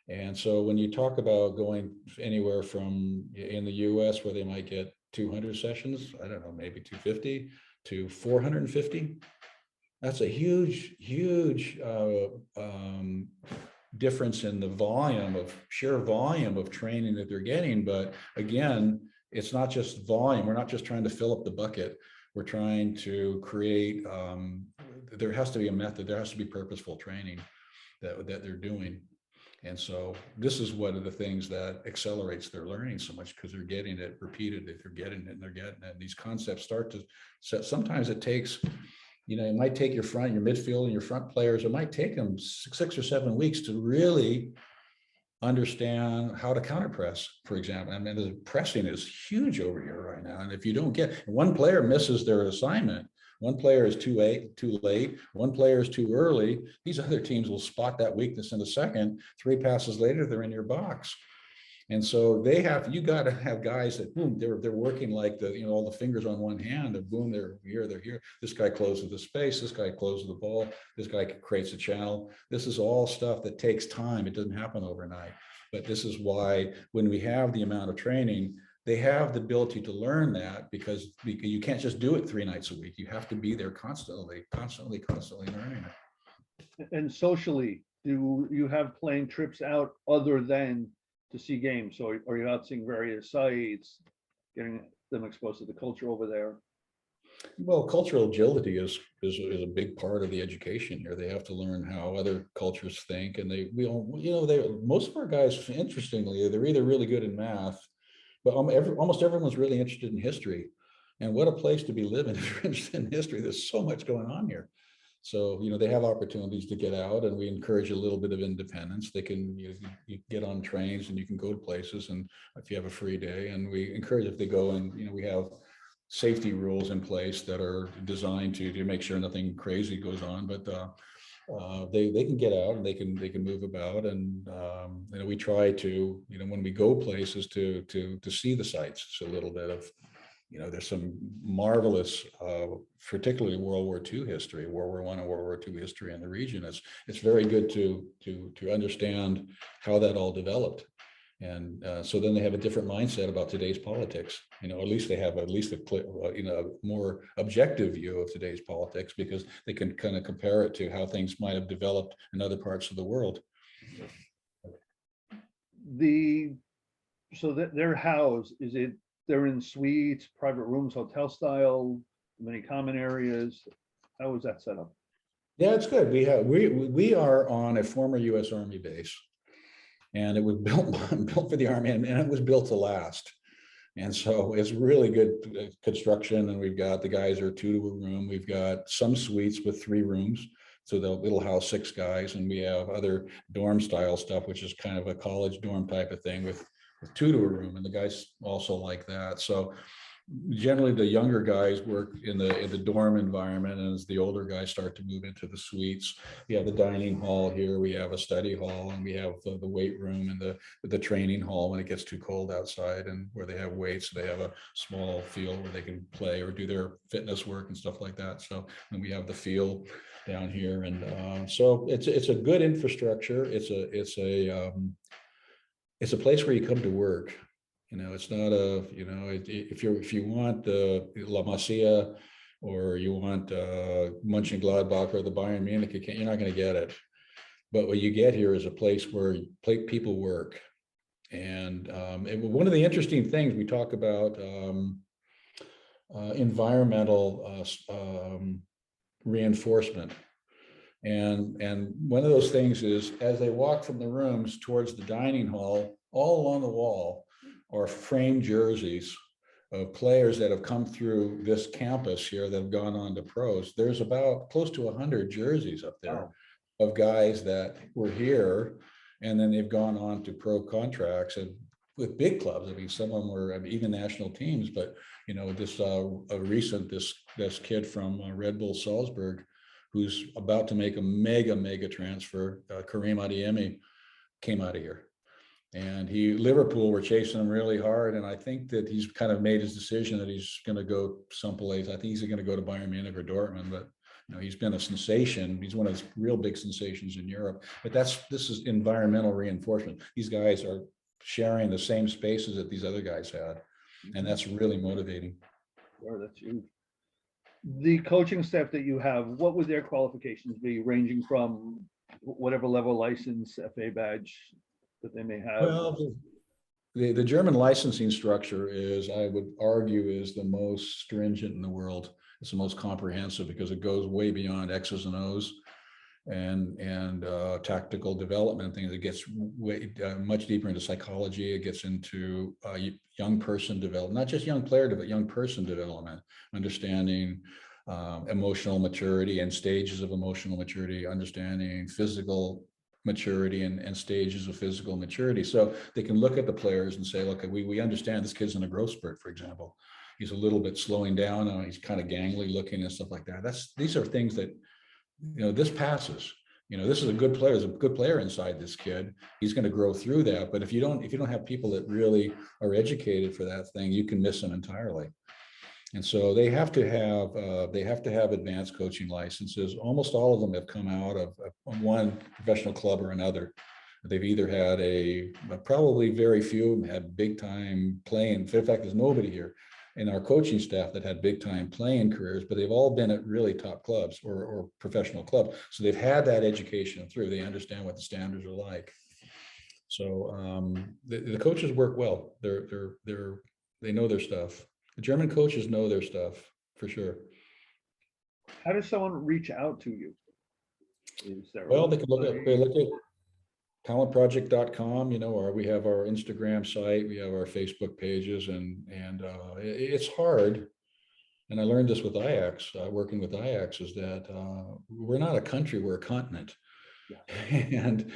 And so when you talk about going anywhere from, in the US, where they might get 200 sessions, I don't know, maybe 250, to 450. That's a huge, huge difference in the sheer volume of training that they're getting. But again, it's not just volume. We're not just trying to fill up the bucket. We're trying to create, there has to be a method, there has to be purposeful training that they're doing. And so this is one of the things that accelerates their learning so much, because they're getting it repeated, they're getting it and they're getting it. And these concepts start to set. Sometimes it takes, it might take your midfield and your front players, it might take them 6 or 7 weeks to really understand how to counter press, for example. I mean, the pressing is huge over here right now. And if you don't get, one player misses their assignment, one player is too late, one player is too early, these other teams will spot that weakness in a second. 3 passes later, they're in your box. And so you got to have guys that, boom, they're working like all the fingers on one hand, and boom, they're here. This guy closes the space, this guy closes the ball, this guy creates a channel. This is all stuff that takes time. It doesn't happen overnight. But this is why when we have the amount of training, they have the ability to learn that, because you can't just do it 3 nights a week. You have to be there constantly learning it. And socially, do you have playing trips out other than to see games? So are you out seeing various sites, getting them exposed to the culture over there? Well, cultural agility is a big part of the education here. They have to learn how other cultures think, and most of our guys, interestingly, they're either really good in math, but almost everyone's really interested in history. And what a place to be living if you're interested in history. There's so much going on here. So, they have opportunities to get out, and we encourage a little bit of independence. They can, you get on trains and you can go to places, and if you have a free day, and we encourage if they go, and, we have safety rules in place that are designed to make sure nothing crazy goes on, but they can get out and they can move about. And we try to, when we go places, to see the sites. So a little bit of, there's some marvelous, particularly World War II history, World War I and World War II history in the region. It's very good to understand how that all developed. And so then they have a different mindset about today's politics. At least they have a more objective view of today's politics, because they can kind of compare it to how things might have developed in other parts of the world. So that they're housed, they're in suites, private rooms, hotel style, many common areas? How is that set up? Yeah, it's good. We are on a former U.S. Army base, and it was built for the Army, and it was built to last. And so it's really good construction. And we've got, the guys are 2 to a room. We've got some suites with 3 rooms, so it'll house 6 guys. And we have other dorm style stuff, which is kind of a college dorm type of thing with 2 to a room, and the guys also like that. So generally the younger guys work in the dorm environment, and as the older guys start to move into the suites, we have the dining hall here, we have a study hall, and we have the weight room and the training hall when it gets too cold outside, and where they have weights. They have a small field where they can play or do their fitness work and stuff like that. So then we have the field down here, and so it's a good infrastructure. It's a place where you come to work. It's not if you want La Masia, or you want Mönchengladbach or the Bayern Munich, you're not going to get it. But what you get here is a place where people work. And one of the interesting things we talk about, environmental reinforcement. And one of those things is, as they walk from the rooms towards the dining hall, all along the wall are framed jerseys of players that have come through this campus here that have gone on to pros. There's about close to 100 jerseys up there of guys that were here, and then they've gone on to pro contracts and with big clubs. I mean, some of them were even national teams, but this kid from Red Bull Salzburg, who's about to make a mega transfer, Karim Adeyemi, came out of here. And Liverpool were chasing him really hard. And I think that he's kind of made his decision that he's going to go someplace. I think he's going to go to Bayern Munich or Dortmund, but he's been a sensation. He's one of those real big sensations in Europe. But this is environmental reinforcement. These guys are sharing the same spaces that these other guys had. And that's really motivating. Sure, that's huge. The coaching staff that you have, what would their qualifications be, ranging from whatever level license, FA badge that they may have? Well, the German licensing structure is, I would argue, is the most stringent in the world. It's the most comprehensive because it goes way beyond X's and O's and tactical development things. It gets way much deeper into psychology. It gets into young person development, not just young player, but young person development, understanding emotional maturity and stages of emotional maturity, understanding physical maturity and stages of physical maturity. So they can look at the players and say, look, we understand this kid's in a growth spurt, for example. He's a little bit slowing down. He's kind of gangly looking and stuff like that. These are things that, this passes. This is a good player. There's a good player inside this kid. He's going to grow through that. But if you don't have people that really are educated for that thing, you can miss them entirely. And so they have to have advanced coaching licenses. Almost all of them have come out of one professional club or another. They've either had probably very few of them had big time playing. In fact, there's nobody here in our coaching staff that had big time playing careers, but they've all been at really top clubs or professional clubs. So they've had that education through. They understand what the standards are like. So the coaches work well. They know their stuff. The German coaches know their stuff for sure. How does someone reach out to you? Well, they can look at talentprojekt.com, or we have our Instagram site, we have our Facebook pages, and it's hard. And I learned this with Ajax, working with Ajax, is that we're not a country, we're a continent. Yeah. And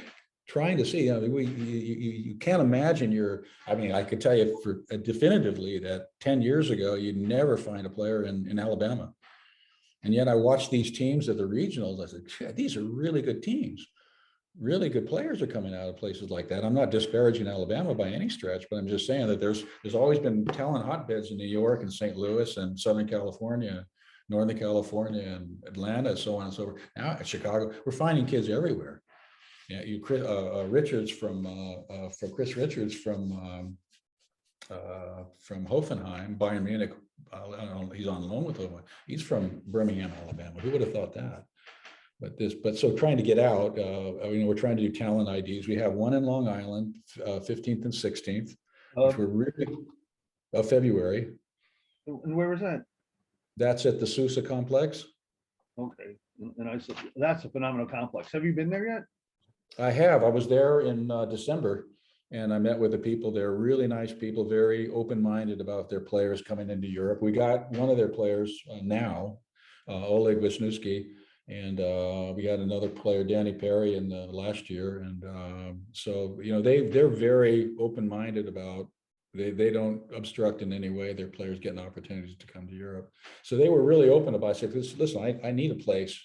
trying to see, you can't imagine I could tell you definitively that 10 years ago, you'd never find a player in Alabama. And yet I watched these teams at the regionals. I said, these are really good teams. Really good players are coming out of places like that. I'm not disparaging Alabama by any stretch, but I'm just saying that there's always been talent hotbeds in New York and St. Louis and Southern California, Northern California and Atlanta, so on and so forth. Now at Chicago, we're finding kids everywhere. Yeah, Chris Richards from Hoffenheim, Bayern Munich. He's on loan with Hoffenheim. He's from Birmingham, Alabama. Who would have thought that? But so trying to get out, we're trying to do talent IDs. We have one in Long Island, 15th and 16th, which we're really February. And where was that? That's at the Sousa complex. Okay, and that's a phenomenal complex. Have you been there yet? I have. I was there in December, and I met with the people there. Really nice people, very open-minded about their players coming into Europe. We got one of their players now, Oleg Wisniewski. And we had another player, Danny Perry, in the last year. And so, they're very open-minded about, they don't obstruct in any way their players getting opportunities to come to Europe. So they were really open about it. Said, listen, I need a place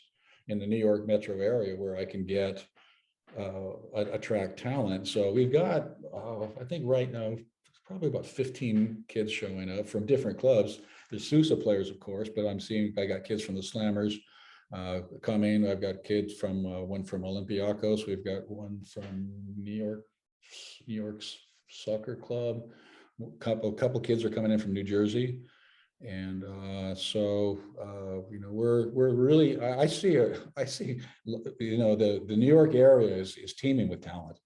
in the New York metro area where I can get, attract talent. So we've got, I think right now, probably about 15 kids showing up from different clubs. There's Sousa players, of course, but I got kids from the Slammers coming. I've got kids from one from Olympiacos. We've got one from New York's soccer club. Couple kids are coming in from New Jersey, and so we're really. I see the New York area is teeming with talent.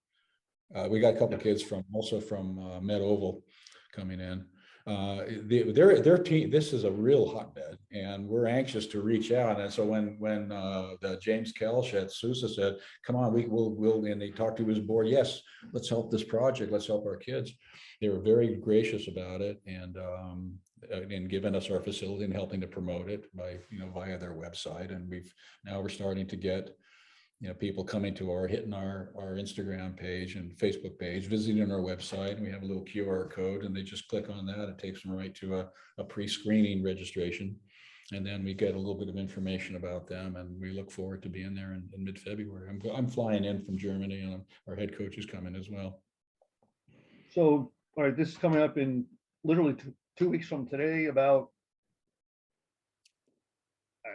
We got a couple kids from Med Oval coming in. Their team, this is a real hotbed, and we're anxious to reach out. And so when the James Kelch at Sousa said, "Come on, we'll," and they talked to his board, "Yes, let's help this project. Let's help our kids." They were very gracious about it, and giving us our facility and helping to promote it by via their website. And we're starting to get people coming to hitting our Instagram page and Facebook page, visiting our website, and we have a little QR code, and they just click on that. It takes them right to a pre-screening registration. And then we get a little bit of information about them, and we look forward to being there in mid-February. I'm flying in from Germany, and our head coach is coming as well. So, all right, this is coming up in literally 2 weeks from today, about,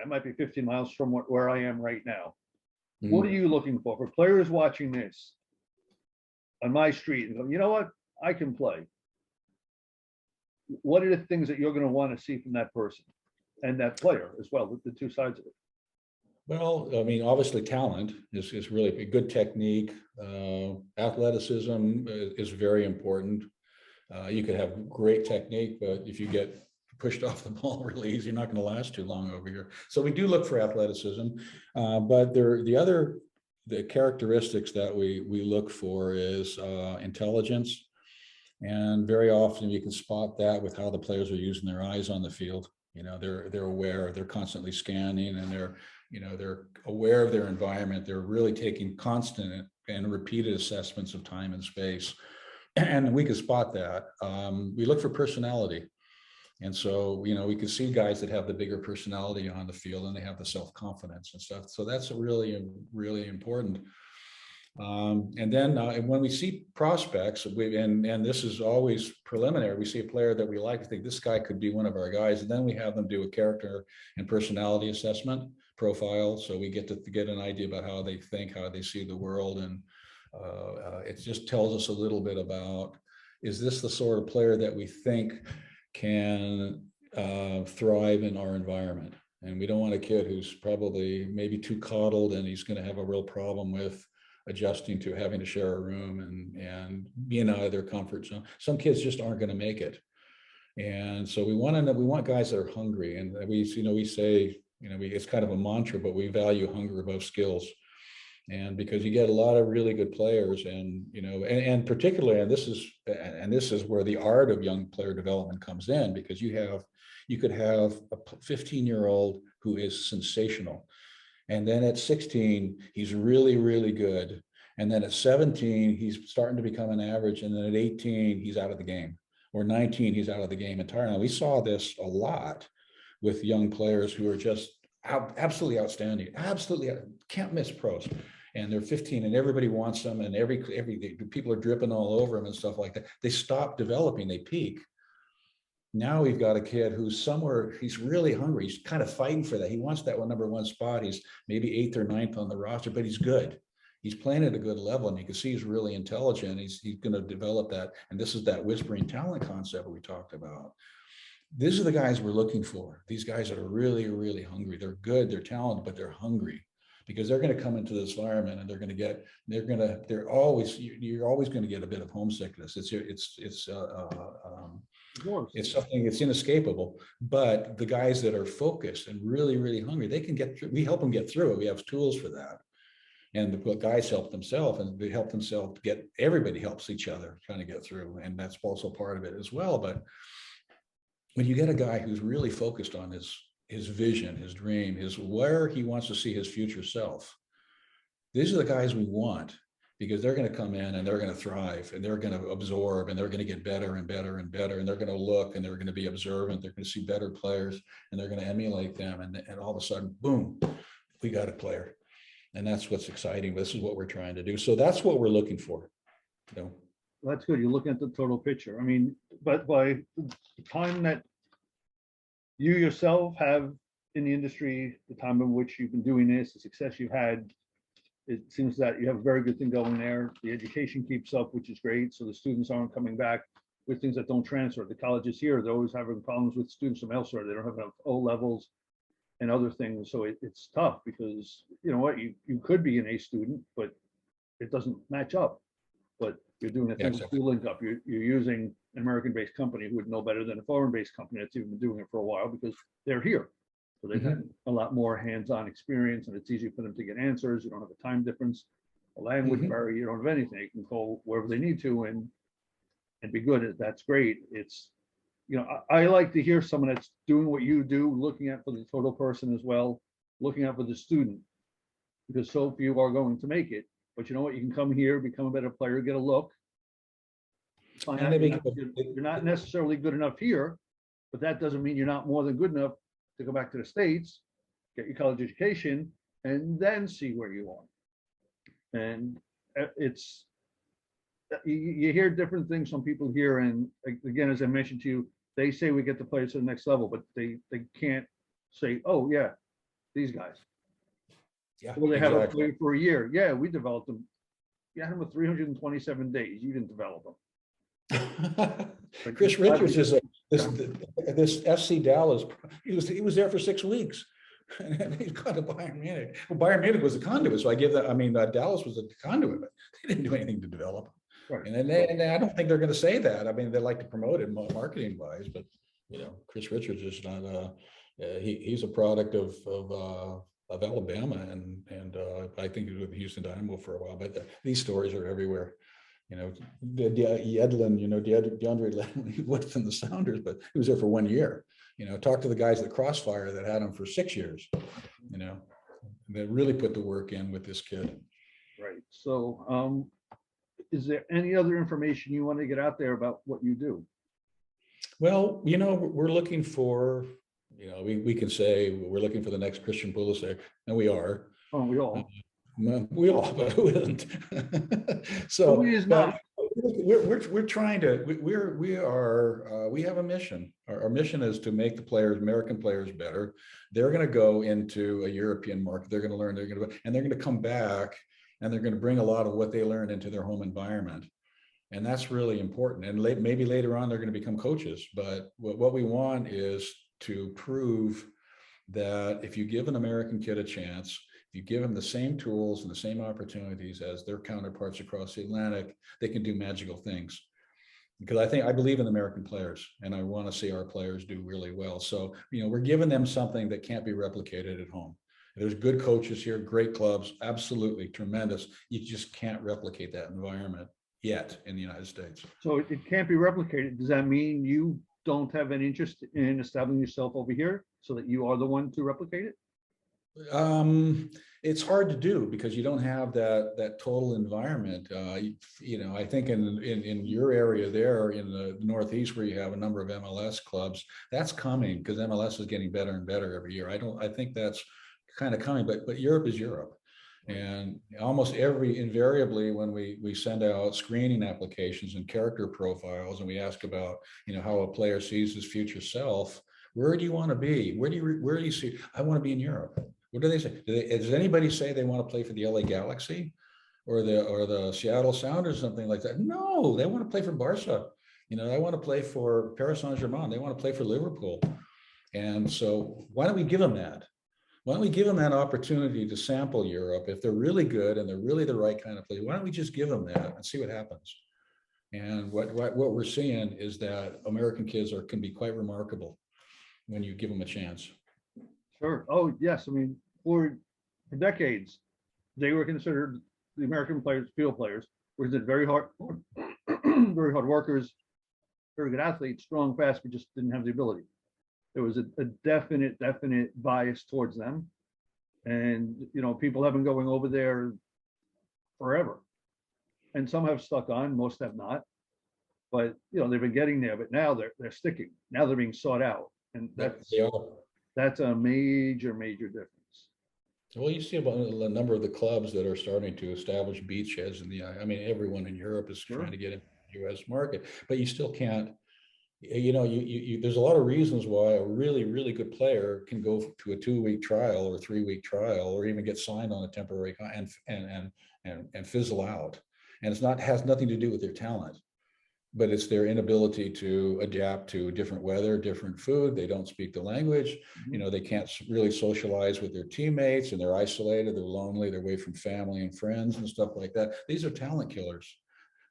it might be 15 miles from where I am right now. What are you looking for players watching this on my street and go, you know what, I can play? What are the things that you're going to want to see from that person? and that player as well, the two sides of it. Well, I mean, obviously talent is really a good technique. Athleticism is very important. You could have great technique, but if you get pushed off the ball really easy, you're not going to last too long over here. So we do look for athleticism, but the characteristics that we look for is intelligence, and very often you can spot that with how the players are using their eyes on the field. You know, they're aware, they're constantly scanning, and they're aware of their environment. They're really taking constant and repeated assessments of time and space. And we can spot that. We look for personality. And so, you know, we can see guys that have the bigger personality on the field, and they have the self-confidence and stuff. So that's really, really important. And then when we see prospects, and this is always preliminary, we see a player that we like, we think this guy could be one of our guys, and then we have them do a character and personality assessment profile. So we get to get an idea about how they think, how they see the world. And it just tells us a little bit about, is this the sort of player that we think can thrive in our environment? And we don't want a kid who's probably maybe too coddled, and he's going to have a real problem with adjusting to having to share a room and being out of their comfort zone. Some kids just aren't going to make it. And so we want guys that are hungry. And we say, it's kind of a mantra, but we value hunger above skills. And because you get a lot of really good players, and particularly, and this is where the art of young player development comes in, because you could have a 15-year-old who is sensational. And then at 16, he's really, really good. And then at 17, he's starting to become an average. And then at 18, he's out of the game. Or 19, he's out of the game entirely. We saw this a lot with young players who are just absolutely outstanding, absolutely can't miss pros. And they're 15 and everybody wants them, and every people are dripping all over them and stuff like that. They stop developing, they peak. Now we've got a kid who's somewhere, he's really hungry. He's kind of fighting for that. He wants that number one spot. He's maybe 8th or 9th on the roster, but he's good. He's playing at a good level, and you can see he's really intelligent. He's going to develop that. And this is that whispering talent concept we talked about. These are the guys we're looking for. These guys that are really, really hungry. They're good, they're talented, but they're hungry, because they're going to come into this environment and you're always going to get a bit of homesickness. It's something, it's inescapable. But the guys that are focused and really, really hungry, they can get through. We help them get through it. We have tools for that. And the guys help themselves, and they help themselves everybody helps each other trying to get through. And that's also part of it as well. But when you get a guy who's really focused on his vision, his dream, where he wants to see his future self, these are the guys we want, because they're going to come in and they're going to thrive, and they're going to absorb, and they're going to get better and better and better. And they're going to look, and they're going to be observant. They're going to see better players, and they're going to emulate them. And all of a sudden, boom, we got a player. And that's what's exciting. This is what we're trying to do. So that's what we're looking for. That's good. You're looking at the total picture. I mean, but by the time that you yourself have in the industry, the time in which you've been doing this, the success you've had, it seems that you have a very good thing going there. The education keeps up, which is great. So the students aren't coming back with things that don't transfer. The colleges here, they're always having problems with students from elsewhere. They don't have enough O levels and other things. So it's tough, because you know what, you could be an A student, but it doesn't match up. But you're doing a thing to link up. You're using an American-based company who would know better than a foreign-based company that's even been doing it for a while, because they're here. So they've had a lot more hands-on experience, and it's easy for them to get answers. You don't have a time difference, a language barrier. You don't have anything. You can call wherever they need to and be good. That's great. It's, I like to hear someone that's doing what you do, looking at for the total person as well, looking out for the student, because so few are going to make it. But you know what? You can come here, become a better player, get a look. Find out you're not necessarily good enough here, but that doesn't mean you're not more than good enough to go back to the States, get your college education, and then see where you are. And it's, you hear different things from people here. And again, as I mentioned to you, they say we get the players to the next level, but they can't say, oh yeah, these guys. Yeah, well, they have a player for a year. Yeah, we developed them. You had them with 327 days. You didn't develop them. Chris Richards is this FC Dallas, he was there for 6 weeks. And he's gone to Bayern Munich. Well, Bayern Munich was the conduit, so I give that. I mean, Dallas was the conduit, but they didn't do anything to develop. Right. And I don't think they're going to say that. I mean, they like to promote it marketing wise, but Chris Richards is not. He's a product of Alabama, and I think he was with the Houston Dynamo for a while. But these stories are everywhere. Yedlin, DeAndre Yedlin, he went from the Sounders, but he was there for 1 year. Talk to the guys at Crossfire that had him for 6 years. That really put the work in with this kid. Right. So, is there any other information you want to get out there about what you do? Well, we're looking for, we can say we're looking for the next Christian Pulisic, and we are. Oh, we all. We all, but who isn't? So who is not? We're trying to. We have a mission. Our mission is to make the American players better. They're going to go into a European market. They're going to learn. They're going to come back, and they're going to bring a lot of what they learned into their home environment. And that's really important. And maybe later on, they're going to become coaches. But what we want is to prove that if you give an American kid a chance, you give them the same tools and the same opportunities as their counterparts across the Atlantic, they can do magical things. Because I believe in American players, and I want to see our players do really well. So, we're giving them something that can't be replicated at home. There's good coaches here, great clubs, absolutely tremendous. You just can't replicate that environment yet in the United States. So it can't be replicated. Does that mean you don't have any interest in establishing yourself over here so that you are the one to replicate it? It's hard to do because you don't have that total environment. I think in your area there in the Northeast, where you have a number of MLS clubs, that's coming because MLS is getting better and better every year. I think that's kind of coming, but Europe is Europe. And almost invariably when we send out screening applications and character profiles, and we ask about, how a player sees his future self, where do you want to be? Where do you see? I want to be in Europe. What do they say? Does anybody say they want to play for the LA Galaxy or the Seattle Sounders, something like that? No, they want to play for Barca. They want to play for Paris Saint-Germain. They want to play for Liverpool. And so why don't we give them that? Why don't we give them that opportunity to sample Europe? If they're really good and they're really the right kind of player, why don't we just give them that and see what happens? And what we're seeing is that American kids can be quite remarkable when you give them a chance. Sure. Oh, yes. I mean, for decades, they were considered the American players, field players, were very hard, very hard workers, very good athletes, strong, fast, but just didn't have the ability. There was a definite bias towards them. And, people have been going over there forever. And some have stuck on, most have not. But, they've been getting there, but now they're sticking. Now they're being sought out. And that's a major difference. Well, you see about a number of the clubs that are starting to establish beachheads everyone in Europe is trying to get into the US market, but you still can't, there's a lot of reasons why a really, really good player can go to a 2-week trial or 3-week trial, or even get signed on a temporary and fizzle out. And has nothing to do with their talent, but it's their inability to adapt to different weather, different food. They don't speak the language. They can't really socialize with their teammates, and they're isolated, they're lonely, they're away from family and friends and stuff like that. These are talent killers.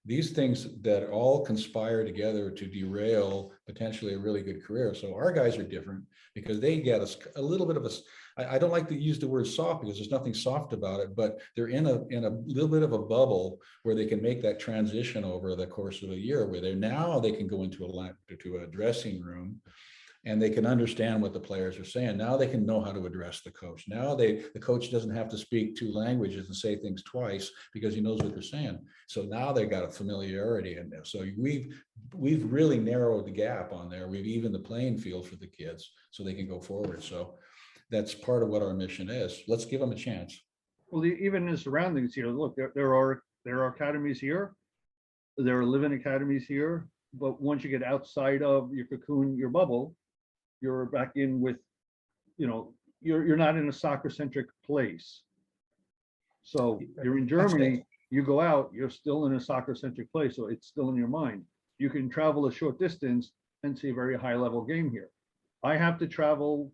These things that all conspire together to derail potentially a really good career. So our guys are different because they get a little bit of I don't like to use the word soft because there's nothing soft about it, but they're in a little bit of a bubble where they can make that transition over the course of a year, where they can go into a dressing room and they can understand what the players are saying. Now they can know how to address the coach. Now the coach doesn't have to speak 2 languages and say things twice because he knows what they're saying. So now they've got a familiarity in there. So we've really narrowed the gap on there. We've evened the playing field for the kids so they can go forward. So that's part of what our mission is. Let's give them a chance. Well, even in the surroundings here, look, there are academies here. There are living academies here. But once you get outside of your cocoon, your bubble, you're back in with, you're not in a soccer-centric place. So you're in Germany, you go out, you're still in a soccer-centric place, so it's still in your mind. You can travel a short distance, and see a very high level game here. I have to travel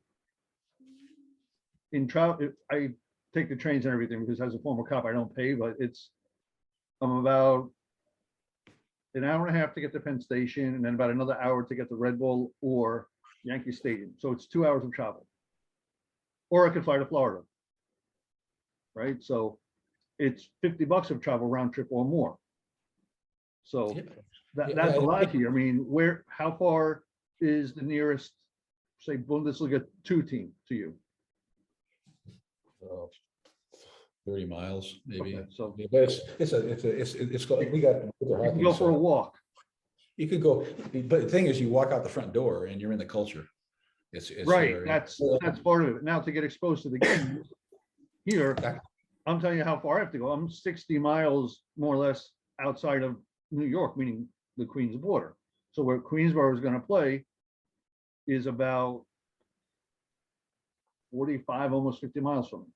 I take the trains and everything because as a former cop, I don't pay, but I'm about an hour and a half to get to Penn Station and then about another hour to get to Red Bull or Yankee Stadium. So it's 2 hours of travel. Or I could fly to Florida. Right? So it's $50 of travel round trip or more. So that's a lot here. I mean, how far is the nearest, say, Bundesliga 2 team to you? 30 miles, maybe. Okay, so Yeah, but we got. you can go for a walk. You could go, but the thing is, you walk out the front door and you're in the culture. It's right. there. That's part of it. Now to get exposed to the game here, I'm telling you how far I have to go. I'm 60 miles more or less outside of New York, meaning the Queens border. So where Queensboro is going to play is about 45, almost 50 miles from me.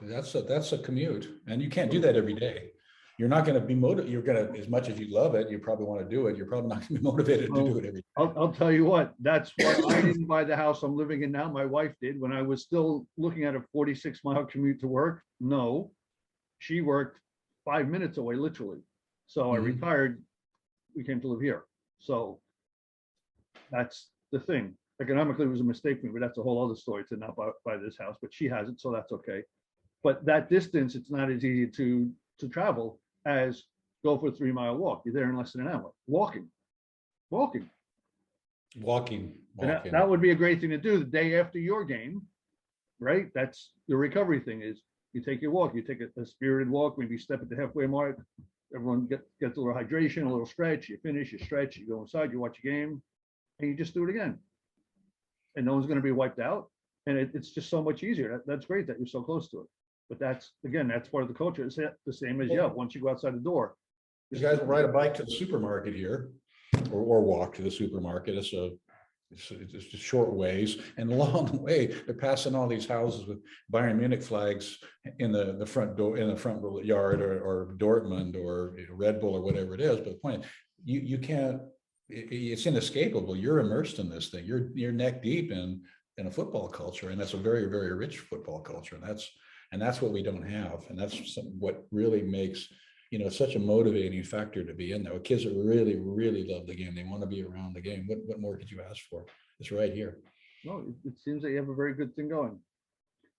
That's a commute, and you can't do that every day. You're not going to be motivated. You're going to, as much as you love it, you probably want to do it. You're probably not going to be motivated to do it every day. I'll tell you what, that's why I didn't buy the house I'm living in now. My wife did when I was still looking at a 46-mile commute to work. No, she worked 5 minutes away, literally. So I retired, we came to live here. So that's the thing. Economically, it was a mistake for me, but that's a whole other story to not buy this house, but she has it, so that's okay. But that distance, it's not as easy to travel as go for a 3-mile walk. You're there in less than an hour. Walking. That would be a great thing to do the day after your game, right? That's your recovery thing is you take your walk, you take a spirited walk, maybe step at the halfway mark. Everyone gets a little hydration, a little stretch, you finish, you stretch, you go inside, you watch a game, and you just do it again. And no one's going to be wiped out. And it's just so much easier. That's great that you're so close to it. But that's part of the culture. It's the same as once you go outside the door. You guys will ride a bike to the supermarket here or walk to the supermarket. It's just short ways. And along the way, they're passing all these houses with Bayern Munich flags in the front door, in the front yard or Dortmund or Red Bull or whatever it is. But the point, you can't, it's inescapable. You're immersed in this thing. You're neck deep in a football culture, and that's a very, very rich football culture. And that's what we don't have. And that's what really makes, such a motivating factor to be in there. Kids that really, really love the game. They want to be around the game. What more could you ask for? It's right here. No, it seems that you have a very good thing going.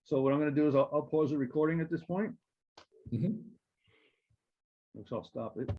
So what I'm going to do is I'll pause the recording at this point. So I'll stop it.